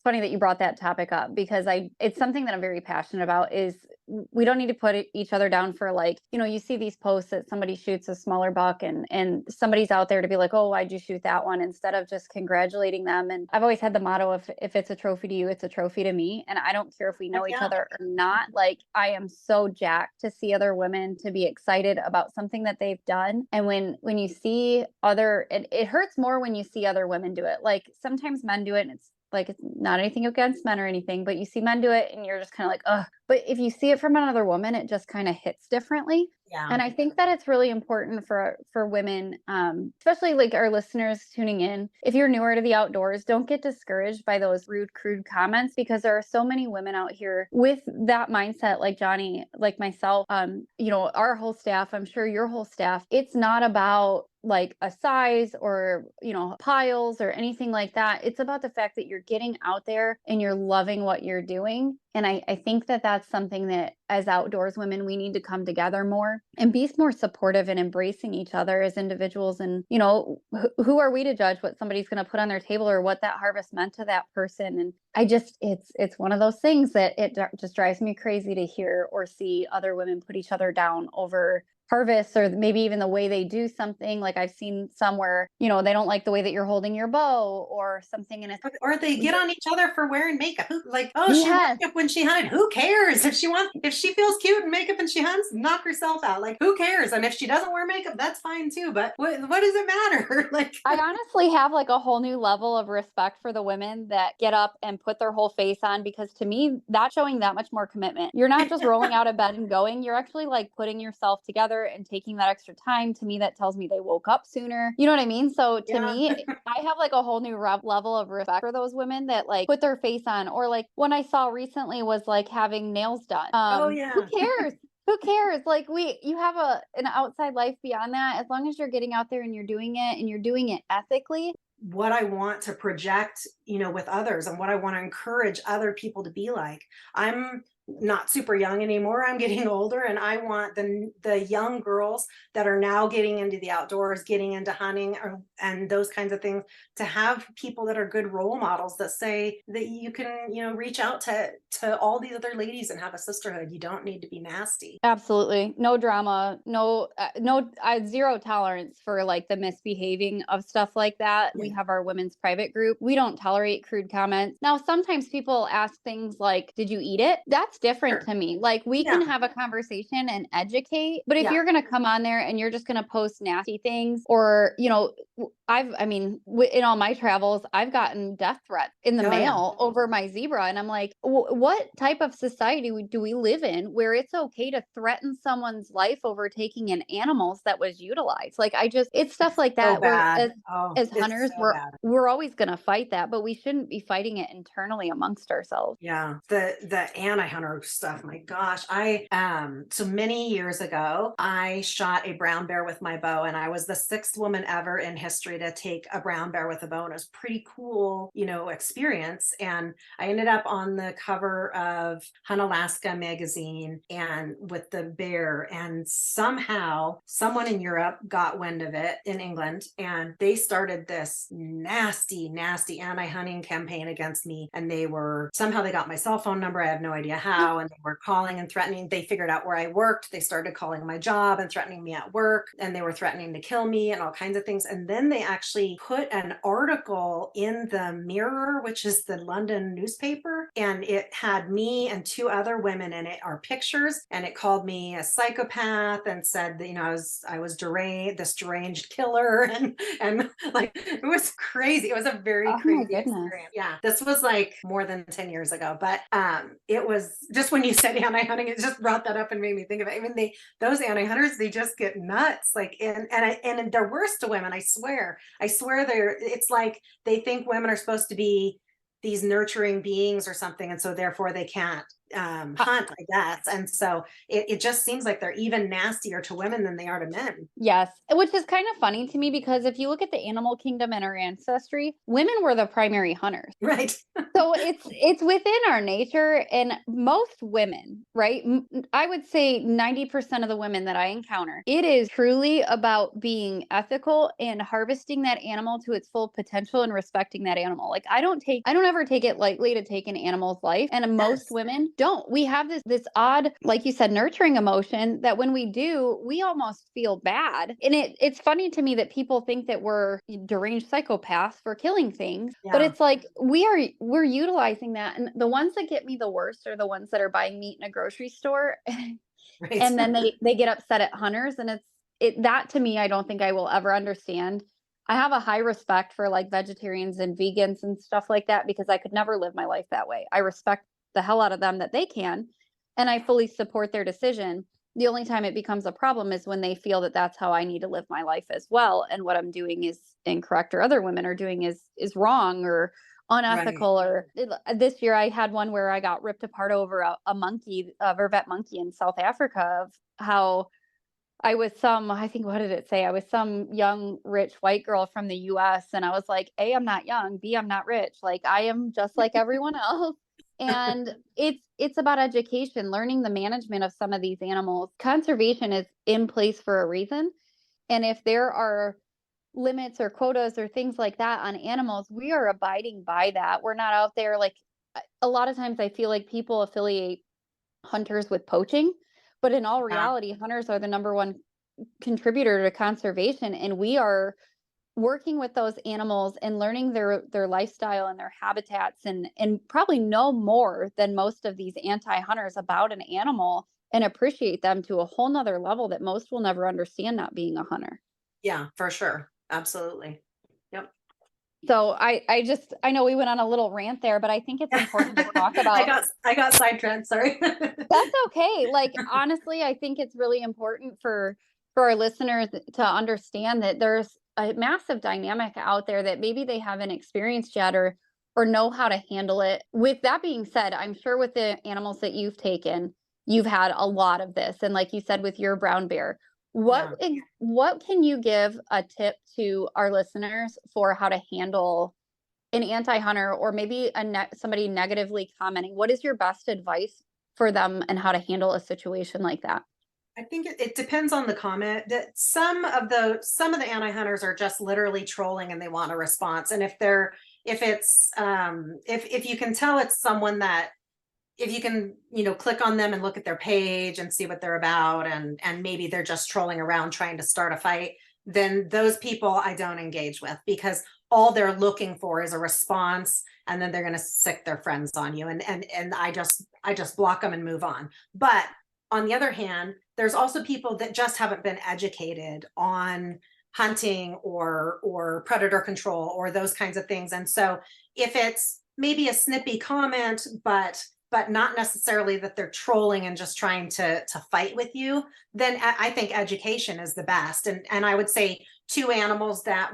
funny that you brought that topic up because it's something that I'm very passionate about. Is we don't need to put each other down for like, you see these posts that somebody shoots a smaller buck and somebody's out there to be like, oh, why'd you shoot that one? Instead of just congratulating them. And I've always had the motto of if it's a trophy to you, it's a trophy to me. And I don't care if we know each other or not. Like, I am so jacked to see other women, to be excited about something that they've done. And when you see it hurts more when you see other women do it. Like sometimes men do it and like, it's not anything against men or anything, but you see men do it and you're just kind of like, ugh. But if you see it from another woman, it just kind of hits differently. Yeah. And I think that it's really important for women, especially like our listeners tuning in. If you're newer to the outdoors, don't get discouraged by those rude, crude comments, because there are so many women out here with that mindset, like Joni, like myself, our whole staff, I'm sure your whole staff. It's not about like a size or, piles or anything like that. It's about the fact that you're getting out there and you're loving what you're doing. And I think that that's something that as outdoors women, we need to come together more and be more supportive and embracing each other as individuals. And, who are we to judge what somebody's going to put on their table or what that harvest meant to that person? And it's one of those things that it just drives me crazy to hear or see other women put each other down over harvests, or maybe even the way they do something. Like I've seen some where, they don't like the way that you're holding your bow or something. And it's, or they get on each other for wearing makeup. She Yes. makeup when she hunted. Who cares? If she feels cute in makeup and she hunts, knock herself out. Like, who cares? And if she doesn't wear makeup, that's fine too. But what does it matter? Like, I honestly have like a whole new level of respect for the women that get up and put their whole face on, because to me, that's showing that much more commitment. You're not just rolling out of bed and going, you're actually like putting yourself together and taking that extra time. To me, that tells me they woke up sooner. You know what I mean? So to me, I have like a whole new level of respect for those women that like put their face on. Or like one I saw recently was like having nails done. Who cares? Who cares? Like you have an outside life beyond that. As long as you're getting out there and you're doing it and you're doing it ethically. What I want to project, with others, and what I want to encourage other people to be like. I'm not super young anymore. I'm getting older, and I want the young girls that are now getting into the outdoors, getting into hunting, and those kinds of things, to have people that are good role models that say that you can, reach out to all these other ladies and have a sisterhood. You don't need to be nasty. Absolutely. No drama, no, zero tolerance for like the misbehaving of stuff like that. We have our women's private group. We don't tolerate crude comments. Now, sometimes people ask things like, did you eat it? That's different to me. Like we can have a conversation and educate, but if you're going to come on there and you're just going to post nasty things, or, in all my travels, I've gotten death threats in the mail over my zebra. And I'm like, what type of society do we live in where it's okay to threaten someone's life over taking an animals that was utilized? Like, it's stuff like that. As hunters, we're always going to fight that, but we shouldn't be fighting it internally amongst ourselves. Yeah. The anti-hunter stuff. My gosh. So many years ago, I shot a brown bear with my bow, and I was the 6th woman ever in history to take a brown bear with a bow. And it was pretty cool, experience. And I ended up on the cover of Hunt Alaska magazine and with the bear. And somehow someone in Europe got wind of it, in England, and they started this nasty, nasty anti-hunting campaign against me. And they got my cell phone number. I have no idea how. And they were calling and threatening. They figured out where I worked. They started calling my job and threatening me at work. And they were threatening to kill me and all kinds of things. And then they actually put an article in the Mirror, which is the London newspaper. And it had me and 2 other women in it, our pictures. And it called me a psychopath and said that, I was deranged, this deranged killer. And like, it was crazy. It was a very crazy experience. Yeah. This was like more than 10 years ago. But it was just, when you said anti-hunting, it just brought that up and made me think of it. I mean, those anti-hunters, they just get nuts. Like, and they're worse to women. I swear it's like they think women are supposed to be these nurturing beings or something, and so therefore they can't hunt, I guess. And so it just seems like they're even nastier to women than they are to men. Yes, which is kind of funny to me, because if you look at the animal kingdom and our ancestry, women were the primary hunters. Right. So it's within our nature. And most women, right? I would say 90% of the women that I encounter, it is truly about being ethical and harvesting that animal to its full potential and respecting that animal. Like I don't ever take it lightly to take an animal's life. And most women don't. We have this odd, like you said, nurturing emotion that when we do, we almost feel bad. And it's funny to me that people think that we're deranged psychopaths for killing things, but it's like we're utilizing that. And the ones that get me the worst are the ones that are buying meat in a grocery store. Right. And then they get upset at hunters. And that to me, I don't think I will ever understand. I have a high respect for like vegetarians and vegans and stuff like that because I could never live my life that way. I respect the hell out of them that they can, and I fully support their decision. The only time it becomes a problem is when they feel that that's how I need to live my life as well, and what I'm doing is incorrect or other women are doing is wrong or unethical. Or this year I had one where I got ripped apart over a monkey, a vervet monkey in South Africa, of how I was I think, what did it say? I was some young, rich white girl from the US. And I was like, A, I'm not young. B, I'm not rich. Like, I am just like everyone else. And it's about education, learning the management of some of these animals. Conservation is in place for a reason. And if there are limits or quotas or things like that on animals, we are abiding by that. We're not out there like a lot of times I feel like people affiliate hunters with poaching, but in all reality, hunters are the number one contributor to conservation, and we are working with those animals and learning their lifestyle and their habitats, and probably know more than most of these anti-hunters about an animal and appreciate them to a whole nother level that most will never understand, not being a hunter. Yeah, for sure. Absolutely. Yep. So I know we went on a little rant there, but I think it's important to talk about. I got sidetracked, sorry. That's okay. Like, honestly, I think it's really important for our listeners to understand that there's a massive dynamic out there that maybe they haven't experienced yet, or know how to handle it. With that being said, I'm sure with the animals that you've taken, you've had a lot of this. And like you said, with your brown bear, what can you give a tip to our listeners for how to handle an anti-hunter, or maybe somebody negatively commenting? What is your best advice for them and how to handle a situation like that? I think it depends on the comment. That some of the anti-hunters are just literally trolling and they want a response. And if you can tell it's someone that, if you can, click on them and look at their page and see what they're about, and maybe they're just trolling around trying to start a fight, then those people I don't engage with, because all they're looking for is a response, and then they're going to sick their friends on you. And I just block them and move on. But on the other hand, there's also people that just haven't been educated on hunting or predator control or those kinds of things. And so if it's maybe a snippy comment, but not necessarily that they're trolling and just trying to fight with you, then I think education is the best. And I would say two animals that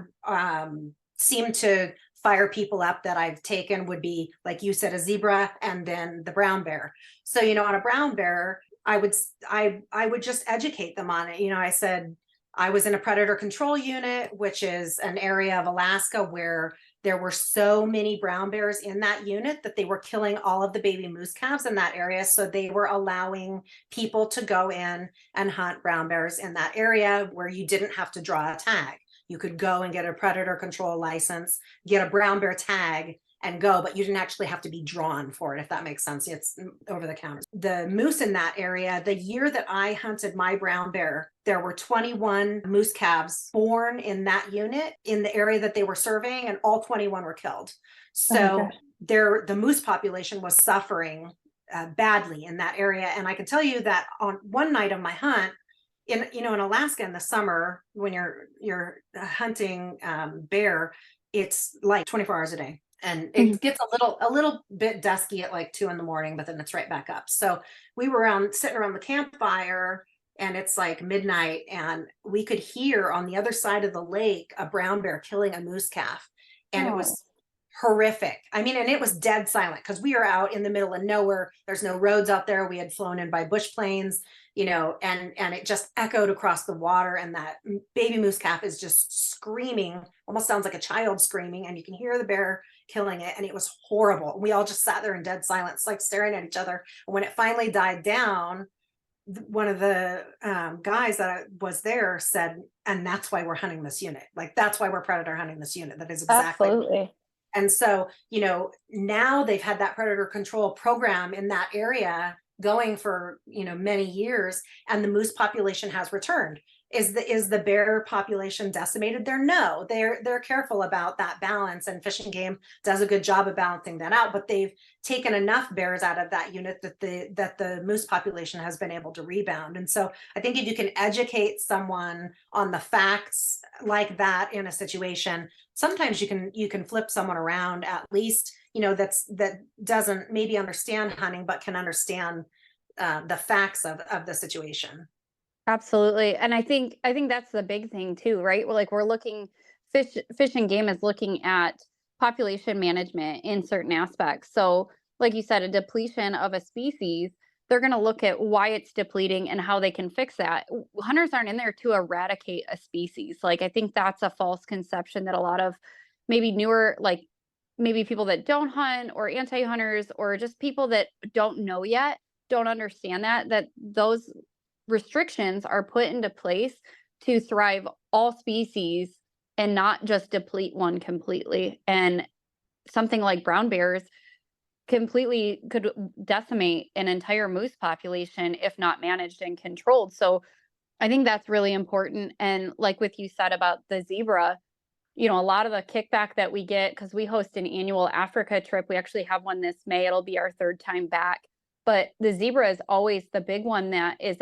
seem to fire people up that I've taken would be, like you said, a zebra and then the brown bear. So, on a brown bear, I would just educate them on it. I said, I was in a predator control unit, which is an area of Alaska where there were so many brown bears in that unit that they were killing all of the baby moose calves in that area. So they were allowing people to go in and hunt brown bears in that area where you didn't have to draw a tag. You could go and get a predator control license, get a brown bear tag, and go, but you didn't actually have to be drawn for it, if that makes sense. It's over the counter. The moose in that area, the year that I hunted my brown bear, there were 21 moose calves born in that unit in the area that they were surveying, and all 21 were killed. So the moose population was suffering badly in that area. And I can tell you that on one night of my hunt, in Alaska in the summer, when you're hunting bear, it's like 24 hours a day. And it gets a little bit dusky at like 2 a.m, but then it's right back up. So we were sitting around the campfire, and it's like midnight, and we could hear on the other side of the lake a brown bear killing a moose calf. And it was horrific. I mean, and it was dead silent because we are out in the middle of nowhere. There's no roads out there. We had flown in by bush planes, and it just echoed across the water. And that baby moose calf is just screaming, almost sounds like a child screaming, and you can hear the bear killing it. And it was horrible. We all just sat there in dead silence, like staring at each other. And when it finally died down, one of the guys that was there said, and that's why we're hunting this unit. Like, that's why we're predator hunting this unit. That is exactly. Absolutely. And so, now they've had that predator control program in that area going for, many years, and the moose population has returned. Is the bear population decimated there? No, they're careful about that balance, and Fish and Game does a good job of balancing that out, but they've taken enough bears out of that unit that the moose population has been able to rebound. And so I think if you can educate someone on the facts like that in a situation, sometimes you can flip someone around, at least, that doesn't maybe understand hunting, but can understand the facts of the situation. Absolutely. And I think that's the big thing too, right? We're looking, Fish and Game is looking at population management in certain aspects. So like you said, a depletion of a species, they're going to look at why it's depleting and how they can fix that. Hunters aren't in there to eradicate a species. Like, I think that's a false conception that a lot of maybe newer, like maybe people that don't hunt or anti-hunters or just people that don't know yet don't understand that those restrictions are put into place to thrive all species and not just deplete one completely. And something like brown bears completely could decimate an entire moose population if not managed and controlled. So I think that's really important. And like with you said about the zebra, a lot of the kickback that we get, because we host an annual Africa trip, we actually have one this May, it'll be our third time back. But the zebra is always the big one that is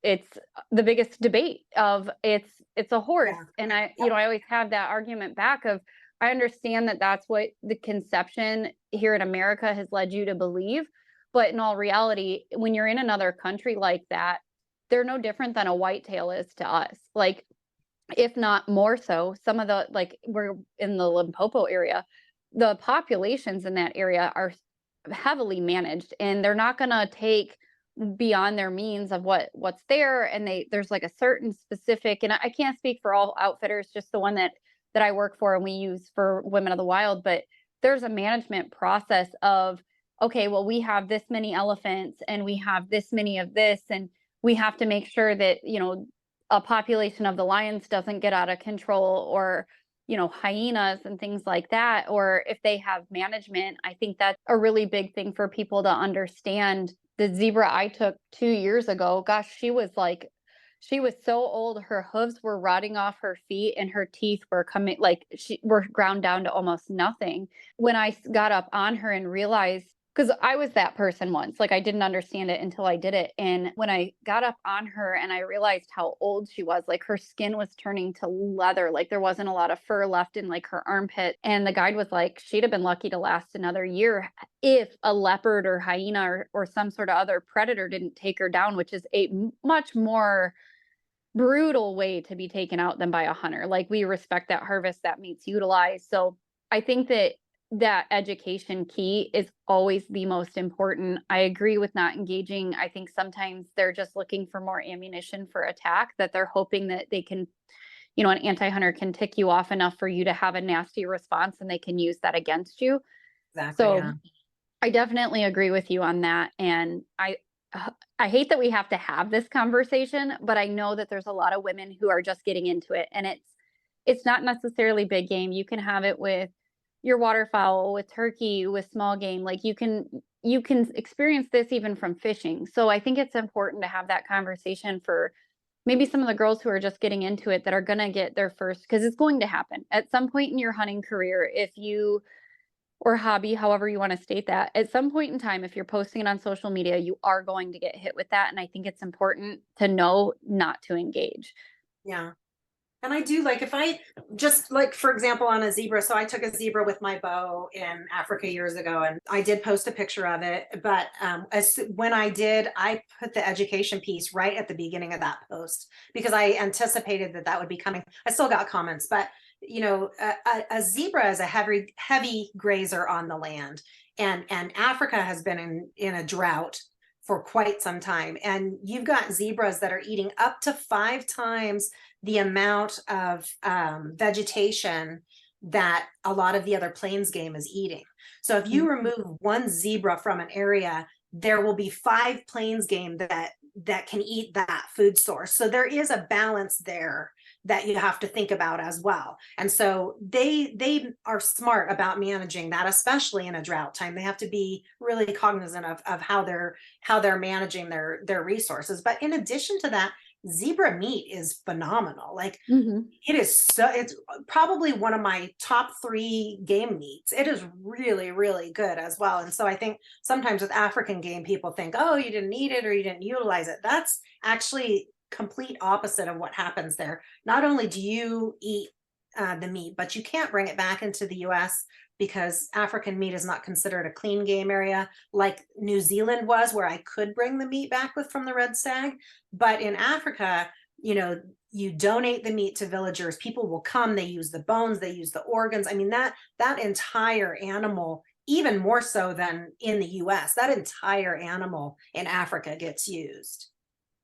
it's the biggest debate of it's a horse. Yeah. And I always have that argument back of, I understand that that's what the conception here in America has led you to believe. But in all reality, when you're in another country like that, they're no different than a whitetail is to us. Like, if not more so, some of the, like, we're in the Limpopo area, the populations in that area are heavily managed, and they're not going to take beyond their means of what's there. And there's like a certain specific, and I can't speak for all outfitters, just the one that I work for and we use for Women of the Wild, but there's a management process of, okay, well, we have this many elephants and we have this many of this, and we have to make sure that, a population of the lions doesn't get out of control, or, hyenas and things like that. Or if they have management, I think that's a really big thing for people to understand. The zebra I took 2 years ago, gosh, she was so old, her hooves were rotting off her feet and her teeth were were ground down to almost nothing. When I got up on her and realized, because I was that person once, like I didn't understand it until I did it. And when I got up on her and I realized how old she was, like her skin was turning to leather, like there wasn't a lot of fur left in like her armpit. And the guide was like, she'd have been lucky to last another year if a leopard or hyena or some sort of other predator didn't take her down, which is a much more brutal way to be taken out than by a hunter. Like, we respect that harvest, that meat's utilized. So I think that education key is always the most important. I agree with not engaging. I think sometimes they're just looking for more ammunition for attack, that they're hoping that they can, an anti-hunter can tick you off enough for you to have a nasty response and they can use that against you. Exactly. So yeah. I definitely agree with you on that. And I hate that we have to have this conversation, but I know that there's a lot of women who are just getting into it, and it's not necessarily big game. You can have it with your waterfowl, with turkey, with small game. Like, you can experience this even from fishing. So I think it's important to have that conversation for maybe some of the girls who are just getting into it, that are going to get their first, because it's going to happen at some point in your hunting career, or hobby, however you want to state that. At some point in time, if you're posting it on social media, you are going to get hit with that. And I think it's important to know not to engage. Yeah. And I do, like, if I just, like, for example, on a zebra, so I took a zebra with my bow in Africa years ago, and I did post a picture of it. But when I did, I put the education piece right at the beginning of that post, because I anticipated that would be coming. I still got comments, but a zebra is a heavy grazer on the land, and Africa has been in a drought for quite some time, and you've got zebras that are eating up to 5 times the amount of vegetation that a lot of the other plains game is eating. So if you remove one zebra from an area, there will be 5 plains game that can eat that food source. So there is a balance there that you have to think about as well. And so they are smart about managing that, especially in a drought time. They have to be really cognizant of how they're managing their resources. But in addition to that, zebra meat is phenomenal. Like Mhm. it's probably one of my top 3 game meats. It is really, really good as well. And so I think sometimes with African game, people think, oh, you didn't eat it or you didn't utilize it. That's actually complete opposite of what happens there. Not only do you eat the meat, but you can't bring it back into the US because African meat is not considered a clean game area like New Zealand was, where I could bring the meat back with from the red stag. But in Africa, you donate the meat to villagers, people will come, they use the bones, they use the organs. I mean, that entire animal, even more so than in the US, that entire animal in Africa gets used.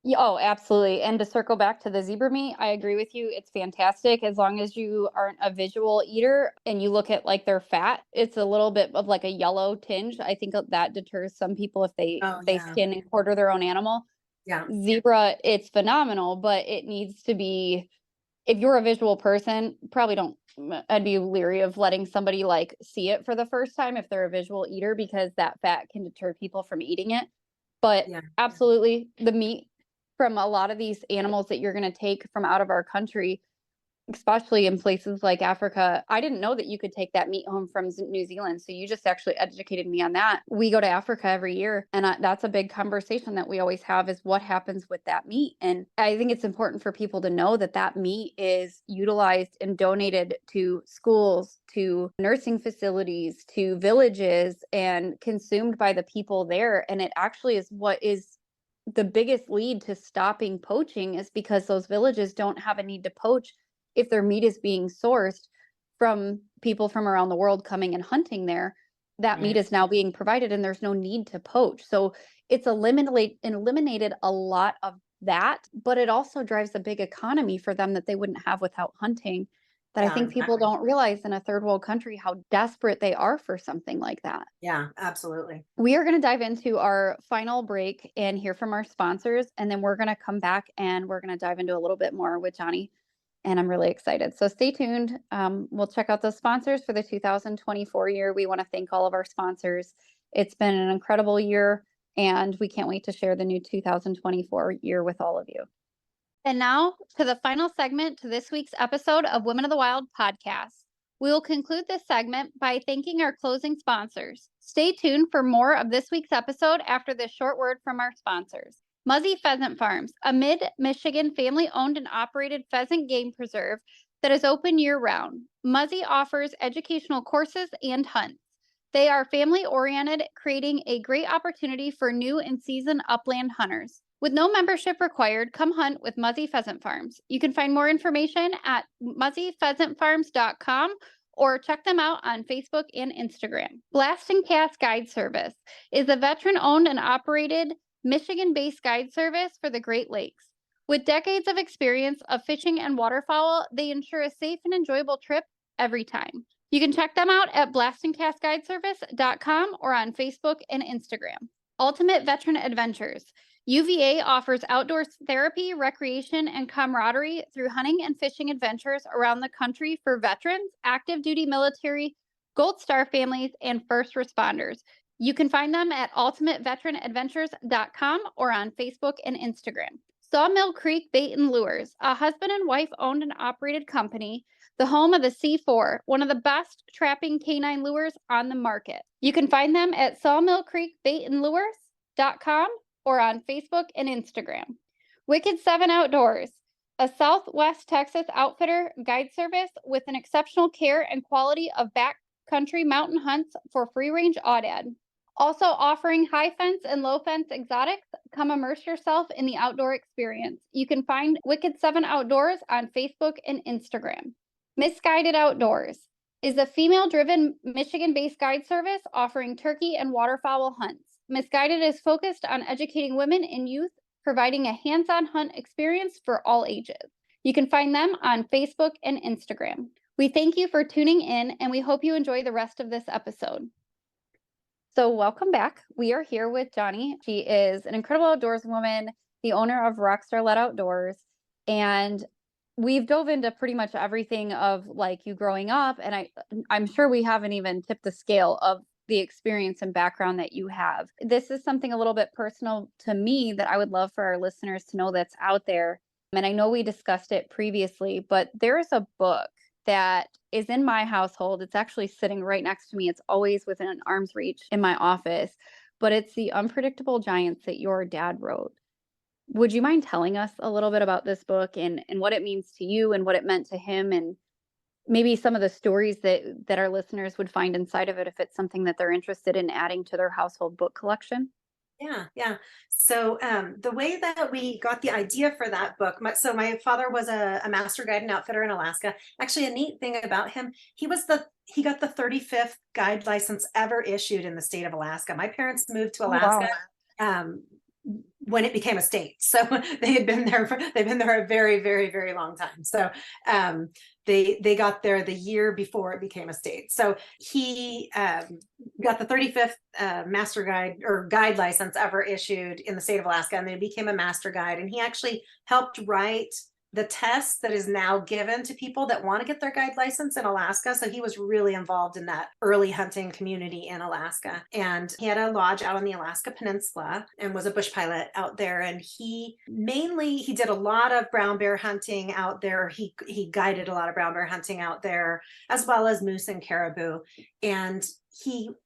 Yeah, oh, absolutely. And to circle back to the zebra meat, I agree with you. It's fantastic as long as you aren't a visual eater and you look at like their fat. It's a little bit of like a yellow tinge. I think that deters some people if they Oh they yeah. skin and quarter their own animal. Yeah. Zebra, it's phenomenal, but it needs to be, if you're a visual person, probably don't, I'd be leery of letting somebody like see it for the first time if they're a visual eater, because that fat can deter people from eating it. But Yeah. absolutely, the meat from a lot of these animals that you're going to take from out of our country, especially in places like Africa. I didn't know that you could take that meat home from New Zealand. So you just actually educated me on that. We go to Africa every year, and that's a big conversation that we always have, is what happens with that meat. And I think it's important for people to know that that meat is utilized and donated to schools, to nursing facilities, to villages, and consumed by the people there. And it actually is what is the biggest lead to stopping poaching, is because those villages don't have a need to poach if their meat is being sourced from people from around the world coming and hunting there. That meat Right. is now being provided and there's no need to poach. So it's eliminated a lot of that, but it also drives a big economy for them that they wouldn't have without hunting. That I Yeah, think people exactly. don't realize in a third world country how desperate they are for something like that. Yeah, absolutely. We are going to dive into our final break and hear from our sponsors, and then we're going to come back and we're going to dive into a little bit more with Johnny. And I'm really excited. So stay tuned. We'll check out those sponsors for the 2024 year. We want to thank all of our sponsors. It's been an incredible year, and we can't wait to share the new 2024 year with all of you. And now to the final segment to this week's episode of Women of the Wild podcast. We will conclude this segment by thanking our closing sponsors. Stay tuned for more of this week's episode after this short word from our sponsors. Muzzy Pheasant Farms, a mid-Michigan family-owned and operated pheasant game preserve that is open year-round. Muzzy offers educational courses and hunts. They are family-oriented, creating a great opportunity for new and seasoned upland hunters. With no membership required, come hunt with Muzzy Pheasant Farms. You can find more information at muzzypheasantfarms.com or check them out on Facebook and Instagram. Blast and Cast Guide Service is a veteran-owned and operated Michigan-based guide service for the Great Lakes. With decades of experience of fishing and waterfowl, they ensure a safe and enjoyable trip every time. You can check them out at blastandcastguideservice.com or on Facebook and Instagram. Ultimate Veteran Adventures. UVA offers outdoor therapy, recreation, and camaraderie through hunting and fishing adventures around the country for veterans, active duty military, Gold Star families, and first responders. You can find them at ultimateveteranadventures.com or on Facebook and Instagram. Sawmill Creek Bait and Lures, a husband and wife owned and operated company, the home of the C4, one of the best trapping canine lures on the market. You can find them at sawmillcreekbaitandlures.com or on Facebook and Instagram. Wicked 7 Outdoors, a Southwest Texas outfitter guide service with an exceptional care and quality of backcountry mountain hunts for free-range aoudad. Also offering high fence and low fence exotics, come immerse yourself in the outdoor experience. You can find Wicked 7 Outdoors on Facebook and Instagram. Misguided Outdoors is a female-driven Michigan-based guide service offering turkey and waterfowl hunts. Misguided is focused on educating women and youth, providing a hands-on hunt experience for all ages. You can find them on Facebook and Instagram. We thank you for tuning in, and we hope you enjoy the rest of this episode. So welcome back. We are here with Joni. She is an incredible outdoors woman, the owner of Rockstarlette Outdoors, and we've dove into pretty much everything of like you growing up, and I'm sure we haven't even tipped the scale of the experience and background that you have. This is something a little bit personal to me that I would love for our listeners to know that's out there. And I know we discussed it previously, but there's a book that is in my household. It's actually sitting right next to me. It's always within an arm's reach in my office, but it's The Unpredictable Giants that your dad wrote. Would you mind telling us a little bit about this book and what it means to you and what it meant to him, and maybe some of the stories that our listeners would find inside of it if it's something that they're interested in adding to their household book collection? Yeah. So the way that we got the idea for that book, my father was a master guide and outfitter in Alaska. Actually, a neat thing about him, he got the 35th guide license ever issued in the state of Alaska. My parents moved to Oh, Alaska. wow. When it became a state. So they've been there a very, very, very long time. So they got there the year before it became a state. So he got the 35th master guide or guide license ever issued in the state of Alaska, and then he became a master guide. And he actually helped write the test that is now given to people that want to get their guide license in Alaska. So he was really involved in that early hunting community in Alaska. And he had a lodge out on the Alaska Peninsula and was a bush pilot out there. And he did a lot of brown bear hunting out there. He guided a lot of brown bear hunting out there, as well as moose and caribou. And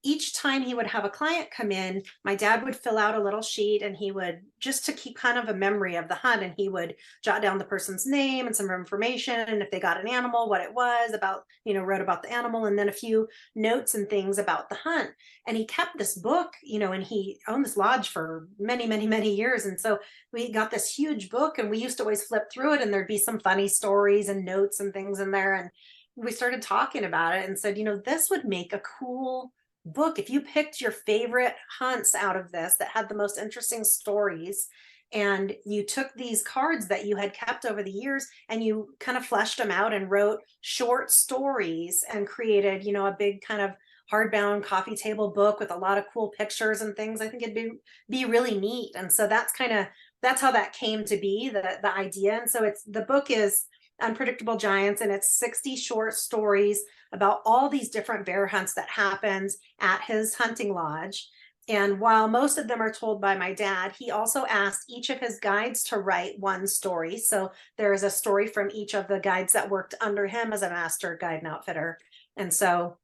each time he would have a client come in, my dad would fill out a little sheet, and he would, just to keep kind of a memory of the hunt, and he would jot down the person's name and some information, and if they got an animal, what it was about, wrote about the animal, and then a few notes and things about the hunt. And he kept this book, and he owned this lodge for many, many, many years. And so we got this huge book, and we used to always flip through it, and there'd be some funny stories and notes and things in there. And we started talking about it and said, this would make a cool book if you picked your favorite hunts out of this that had the most interesting stories, and you took these cards that you had kept over the years and you kind of fleshed them out and wrote short stories and created, a big kind of hardbound coffee table book with a lot of cool pictures and things. I think it'd be really neat. And so that's how that came to be, the idea. And so the book is Unpredictable Giants, and it's 60 short stories about all these different bear hunts that happened at his hunting lodge. And while most of them are told by my dad, he also asked each of his guides to write one story. So there is a story from each of the guides that worked under him as a master guide and outfitter. And so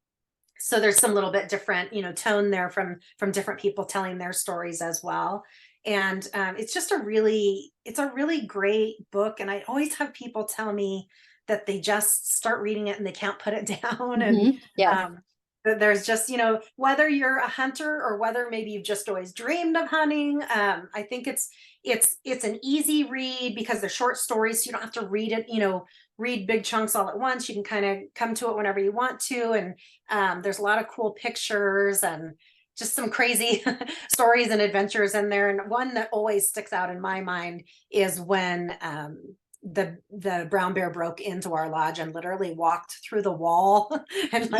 there's some little bit different, tone there from different people telling their stories as well. And it's a really great book. And I always have people tell me that they just start reading it and they can't put it down. And Yes. there's just, whether you're a hunter or whether maybe you've just always dreamed of hunting. I think it's an easy read because they're short stories. So you don't have to read it, read big chunks all at once. You can kind of come to it whenever you want to. And there's a lot of cool pictures and just some crazy stories and adventures in there. And one that always sticks out in my mind is when the brown bear broke into our lodge and literally walked through the wall and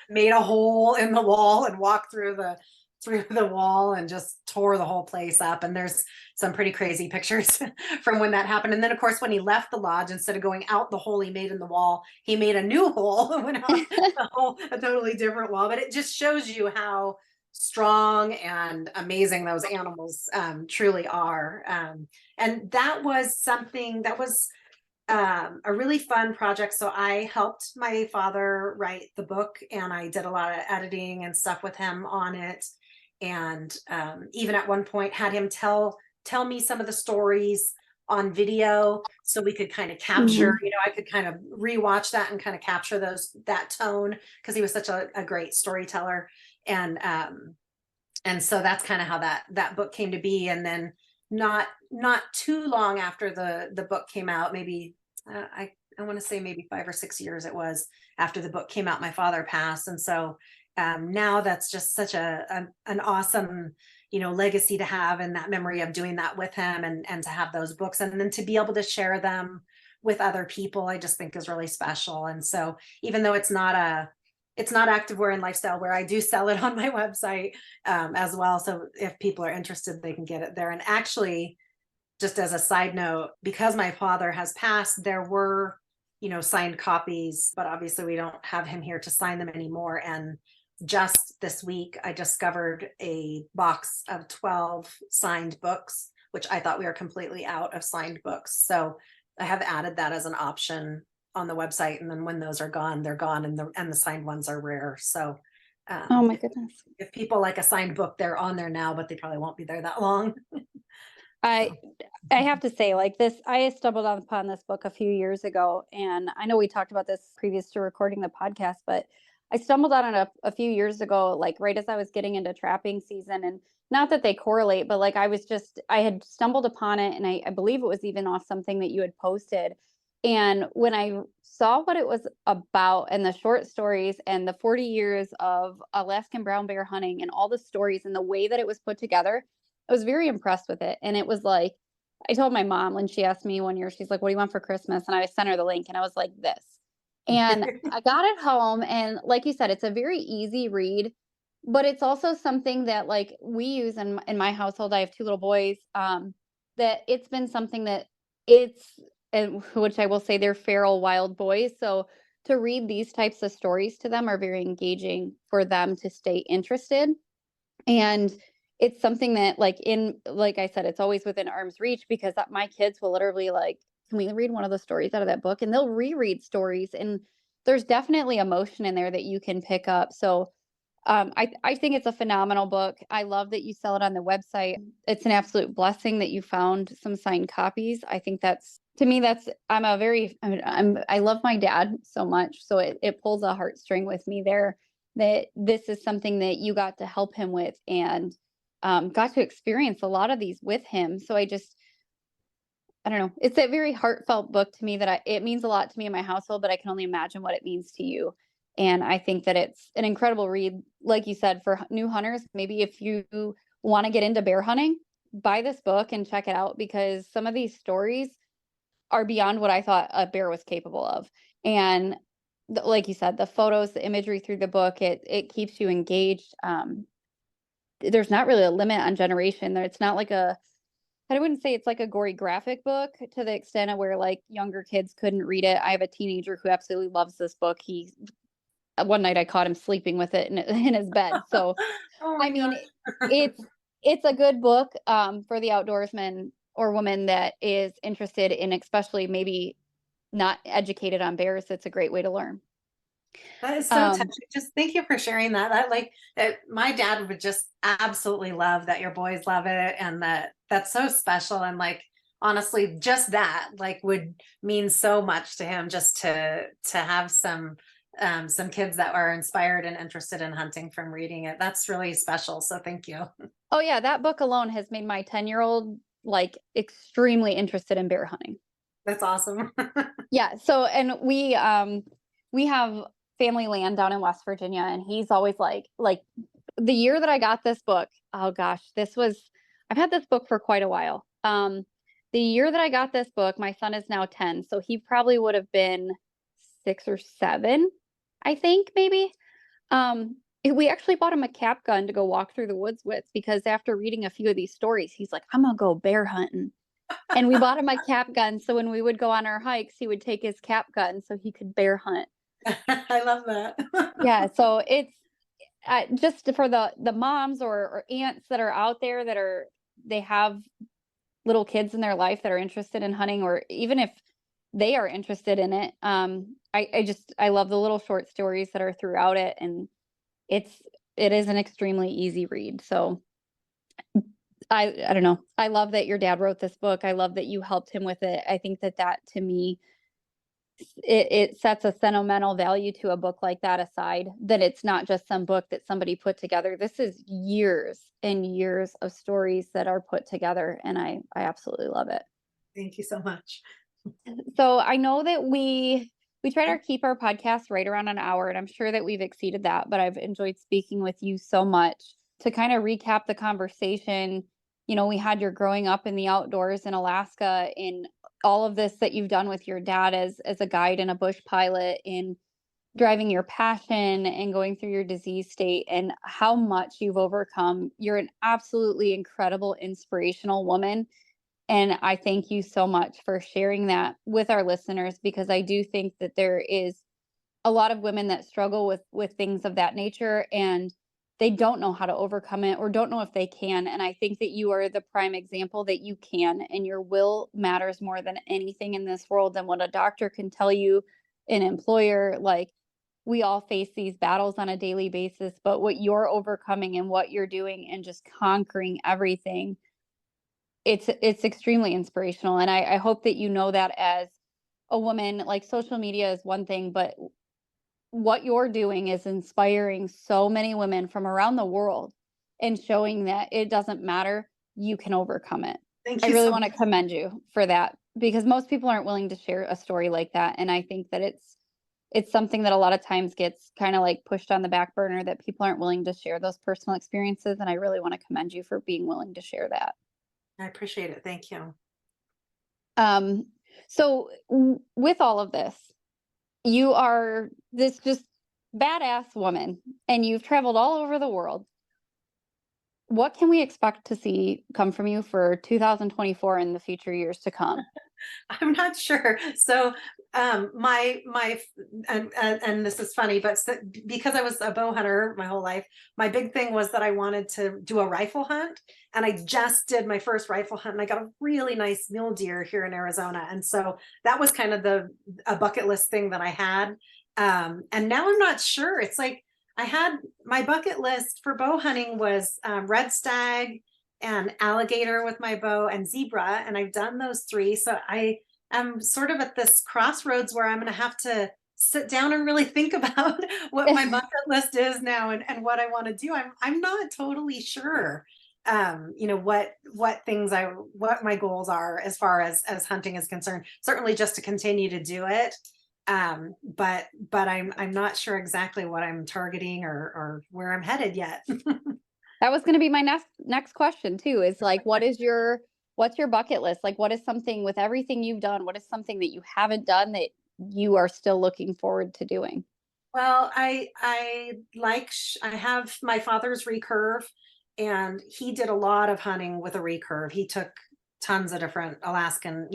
made a hole in the wall and walked through the wall and just tore the whole place up. And there's some pretty crazy pictures from when that happened. And then of course, when he left the lodge, instead of going out the hole he made in the wall, he made a new hole and went out a totally different wall. But it just shows you how strong and amazing those animals truly are. And that was something that was a really fun project. So I helped my father write the book, and I did a lot of editing and stuff with him on it. And even at one point had him tell me some of the stories on video so we could kind of capture, I could kind of rewatch that and kind of capture that tone, because he was such a great storyteller. And so that's kind of how that book came to be. And then not too long after the book came out, maybe I want to say maybe 5 or 6 years it was after the book came out, my father passed. And so now that's just such an awesome, legacy to have, and that memory of doing that with him and to have those books and then to be able to share them with other people, I just think is really special. And so even though it's not activewear and lifestyle wear, I do sell it on my website as well. So if people are interested, they can get it there. And actually, just as a side note, because my father has passed, there were, signed copies, but obviously we don't have him here to sign them anymore. And just this week, I discovered a box of 12 signed books, which I thought we were completely out of signed books. So I have added that as an option on the website. And then when those are gone, they're gone, and the signed ones are rare. So Oh my goodness. if people like a signed book, they're on there now, but they probably won't be there that long. I I have to say, like this, I stumbled upon this book a few years ago, and I know we talked about this previous to recording the podcast, but I stumbled on it a few years ago, like right as I was getting into trapping season, and not that they correlate, but like I had stumbled upon it, and I believe it was even off something that you had posted. And when I saw what it was about and the short stories and the 40 years of Alaskan brown bear hunting and all the stories and the way that it was put together, I was very impressed with it. And it was like, I told my mom when she asked me one year, she's like, "What do you want for Christmas?" And I sent her the link, and I was like, "This." And I got it home. And like you said, it's a very easy read, but it's also something that like we use in my household. I have two little boys. That it's been something that it's, and which I will say they're feral wild boys. So to read these types of stories to them are very engaging for them to stay interested. And it's something that like I said, it's always within arm's reach because my kids will literally like, "Can we read one of the stories out of that book?" And they'll reread stories, and there's definitely emotion in there that you can pick up. So I think it's a phenomenal book. I love that you sell it on the website. It's an absolute blessing that you found some signed copies. I think that's, to me, that's, I love my dad so much. So it pulls a heartstring with me there that this is something that you got to help him with, and got to experience a lot of these with him. So I don't know. It's a very heartfelt book to me that it means a lot to me in my household, but I can only imagine what it means to you. And I think that it's an incredible read, like you said, for new hunters. Maybe if you want to get into bear hunting, buy this book and check it out, because some of these stories are beyond what I thought a bear was capable of. And like you said, the photos, the imagery through the book, it keeps you engaged. There's not really a limit on generation. It's not like I wouldn't say it's like a gory graphic book to the extent of where like younger kids couldn't read it. I have a teenager who absolutely loves this book. One night I caught him sleeping with it in his bed. So, Oh I my mean, gosh. it's a good book for the outdoorsman or woman that is interested in, especially maybe not educated on bears. It's a great way to learn. That is so touching. Um, Just thank you for sharing that. My dad would just absolutely love that your boys love it, and that's so special. And like honestly, just that like would mean so much to him, just to have some kids that are inspired and interested in hunting from reading it. That's really special. So thank you. oh yeah, that book alone has made my 10-year-old like extremely interested in bear hunting. That's awesome. Yeah. So, and we have family land down in West Virginia, and he's always like the year that I got this book, oh gosh, I've had this book for quite a while. The year that I got this book, my son is now 10. So he probably would have been 6 or 7, I think maybe. We actually bought him a cap gun to go walk through the woods with, because after reading a few of these stories, he's like, "I'm gonna go bear hunting." And we bought him a cap gun, so when we would go on our hikes, he would take his cap gun so he could bear hunt. I love that. Yeah, so it's just for the moms or aunts that are out there they have little kids in their life that are interested in hunting, or even if they are interested in it. I love the little short stories that are throughout it, and it is an extremely easy read. So I don't know. I love that your dad wrote this book. I love that you helped him with it. I think that to me, it sets a sentimental value to a book like that, aside that it's not just some book that somebody put together. This is years and years of stories that are put together, and I absolutely love it. Thank you so much. So I know that we try to keep our podcast right around an hour, and I'm sure that we've exceeded that, but I've enjoyed speaking with you so much. To kind of recap the conversation, we had your growing up in the outdoors in Alaska, in all of this that you've done with your dad as a guide and a bush pilot, in driving your passion and going through your disease state, and how much you've overcome. You're an absolutely incredible, inspirational woman. And I thank you so much for sharing that with our listeners, because I do think that there is a lot of women that struggle with things of that nature. And they don't know how to overcome it or don't know if they can. And I think that you are the prime example that you can, and your will matters more than anything in this world than what a doctor can tell you, an employer. Like, we all face these battles on a daily basis, but what you're overcoming and what you're doing and just conquering everything, it's extremely inspirational. And I hope that you know that as a woman. Like, social media is one thing, but what you're doing is inspiring so many women from around the world and showing that it doesn't matter, you can overcome it. Thank I you really so want to much. commend you for that, because most people aren't willing to share a story like that. And I think that it's something that a lot of times gets kind of like pushed on the back burner, that people aren't willing to share those personal experiences. And I really want to commend you for being willing to share that. I appreciate it. Thank you. So with all of this, you are this just badass woman, and you've traveled all over the world. What can we expect to see come from you for 2024 and the future years to come? I'm not sure. So, my and this is funny, but because I was a bow hunter my whole life, my big thing was that I wanted to do a rifle hunt, and I just did my first rifle hunt, and I got a really nice mule deer here in Arizona, and so that was kind of a bucket list thing that I had. And now I'm not sure. It's like I had my bucket list for bow hunting was red stag and alligator with my bow and zebra, and I've done those three. So I am sort of at this crossroads where I'm going to have to sit down and really think about what my bucket list is now, and what I want to do. I'm not totally sure. What my goals are as far as hunting is concerned. Certainly just to continue to do it. But I'm not sure exactly what I'm targeting or where I'm headed yet. That was going to be my next question too, is like, what's your bucket list? Like, what is something, with everything you've done, what is something that you haven't done that you are still looking forward to doing? Well, I have my father's recurve, and he did a lot of hunting with a recurve. He took tons of different Alaskan,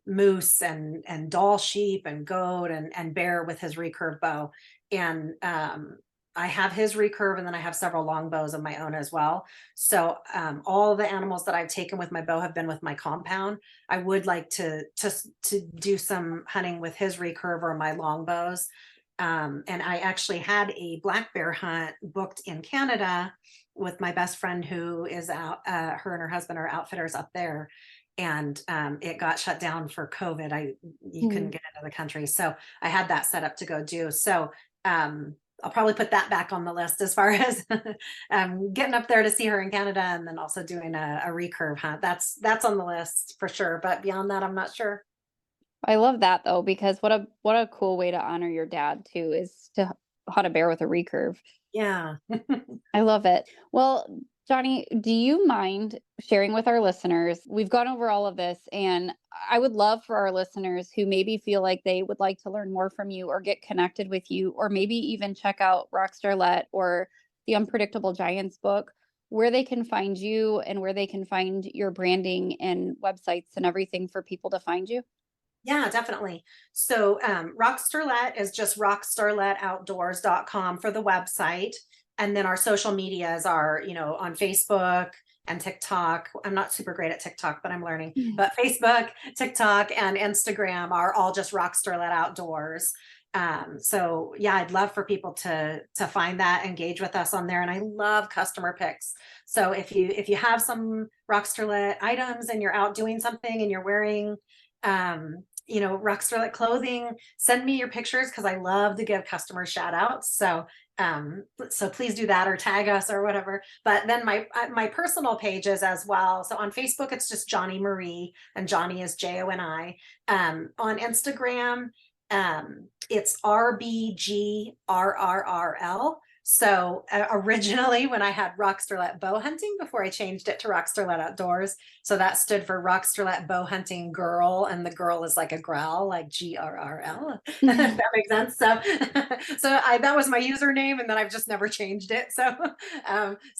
moose and doll sheep and goat and bear with his recurve bow. And I have his recurve, and then I have several long bows of my own as well. So all the animals that I've taken with my bow have been with my compound. I would like to do some hunting with his recurve or my long bows. And I actually had a black bear hunt booked in Canada with my best friend, who is out. Her and her husband are outfitters up there, and it got shut down for COVID. You couldn't get into the country, so I had that set up to go do. So I'll probably put that back on the list as far as getting up there to see her in Canada, and then also doing a recurve hunt. That's on the list for sure. But beyond that, I'm not sure. I love that though, because what a cool way to honor your dad too, is to hunt a bear with a recurve. Yeah. I love it. Well, Joni, do you mind sharing with our listeners? We've gone over all of this, and I would love for our listeners who maybe feel like they would like to learn more from you or get connected with you, or maybe even check out Rockstarlette or the Unpredictable Giants book, where they can find you and where they can find your branding and websites and everything for people to find you. Yeah, definitely. So Rockstarlette is just rockstarletteoutdoors.com for the website. And then our social medias are, on Facebook and TikTok. I'm not super great at TikTok, but I'm learning. But Facebook, TikTok, and Instagram are all just Rockstarlette Outdoors. So yeah, I'd love for people to find that, engage with us on there. And I love customer picks. So if you have some Rockstarlette items and you're out doing something and you're wearing Rockstarlette clothing, send me your pictures, because I love to give customers shout outs. So please do that, or tag us or whatever. But then my personal pages as well. So on Facebook, it's just Joni Marie, and Joni is Joni. On Instagram, it's RBGRRRL. So originally, when I had Rockstarlette Bow Hunting, before I changed it to Rockstarlette Outdoors, so that stood for Rockstarlette Bow Hunting Girl, and the girl is like a growl, like GRRL. If that makes sense. So, that was my username, and then I've just never changed it. So,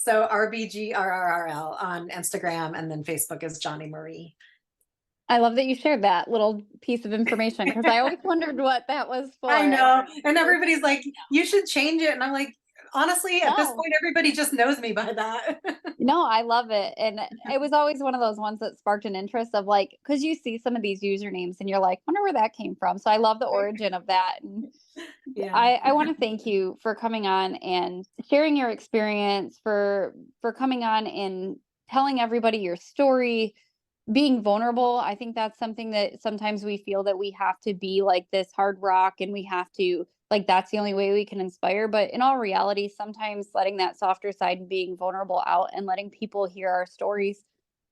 RBGRRRL on Instagram, and then Facebook is Joni Marie. I love that you shared that little piece of information, because I always wondered what that was for. I know, and everybody's like, you should change it, and I'm like, Honestly, at this No. point, everybody just knows me by that. No, I love it. And it was always one of those ones that sparked an interest of like, because you see some of these usernames and you're like, wonder where that came from. So I love the origin of that. And Yeah. I want to thank you for coming on and sharing your experience, for coming on and telling everybody your story, being vulnerable. I think that's something that sometimes we feel that we have to be like this hard rock and we have to like that's the only way we can inspire. But in all reality, sometimes letting that softer side and being vulnerable out and letting people hear our stories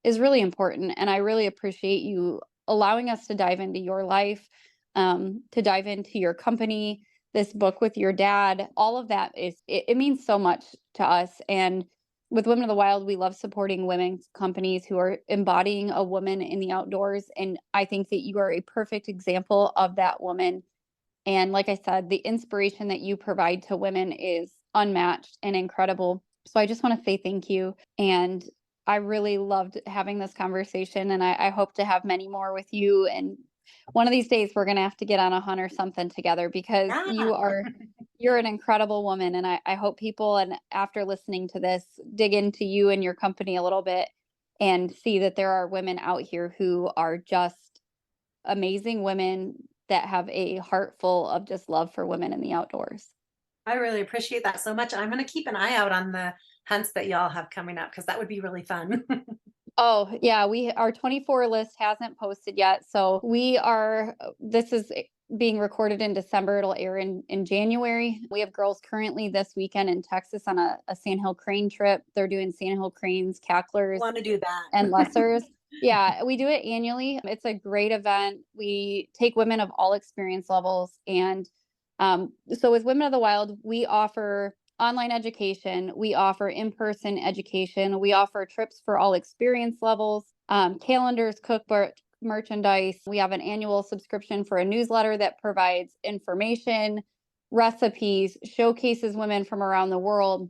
is really important. And I really appreciate you allowing us to dive into your life, to dive into your company, this book with your dad. All of that it means so much to us. And with Women of the Wild, we love supporting women's companies who are embodying a woman in the outdoors. And I think that you are a perfect example of that woman. And like I said, the inspiration that you provide to women is unmatched and incredible. So I just want to say thank you. And I really loved having this conversation. And I hope to have many more with you. And one of these days, we're going to have to get on a hunt or something together because Yeah. you're an incredible woman. And I hope people, and after listening to this, dig into you and your company a little bit and see that there are women out here who are just amazing women that have a heart full of just love for women in the outdoors. I really appreciate that so much. I'm going to keep an eye out on the hunts that y'all have coming up because that would be really fun. Oh, yeah, our 24 list hasn't posted yet. So this is being recorded in December. It'll air in January. We have girls currently this weekend in Texas on a sandhill crane trip. They're doing sandhill cranes, cacklers, Want to do that. and lessers. Yeah, we do it annually. It's a great event. We take women of all experience levels. And so with Women of the Wild, we offer online education, we offer in-person education, we offer trips for all experience levels, calendars, cookbook, merchandise. We have an annual subscription for a newsletter that provides information, recipes, showcases women from around the world,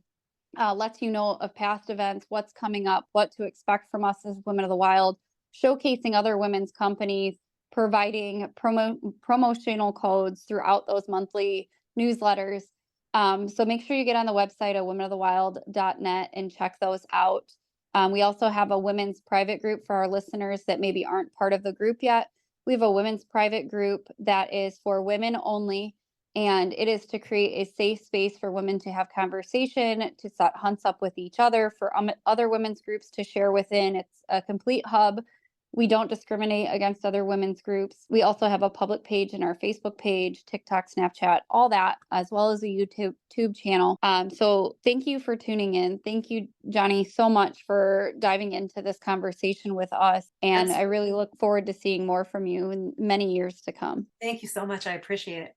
lets you know of past events, what's coming up, what to expect from us as Women of the Wild, showcasing other women's companies, providing promotional codes throughout those monthly newsletters. So make sure you get on the website at womenofthewild.net and check those out. We also have a women's private group for our listeners that maybe aren't part of the group yet. We have a women's private group that is for women only. And it is to create a safe space for women to have conversation, to set hunts up with each other, for other women's groups to share within. It's a complete hub. We don't discriminate against other women's groups. We also have a public page in our Facebook page, TikTok, Snapchat, all that, as well as a YouTube channel. So thank you for tuning in. Thank you, Joni, so much for diving into this conversation with us. And I really look forward to seeing more from you in many years to come. Thank you so much. I appreciate it.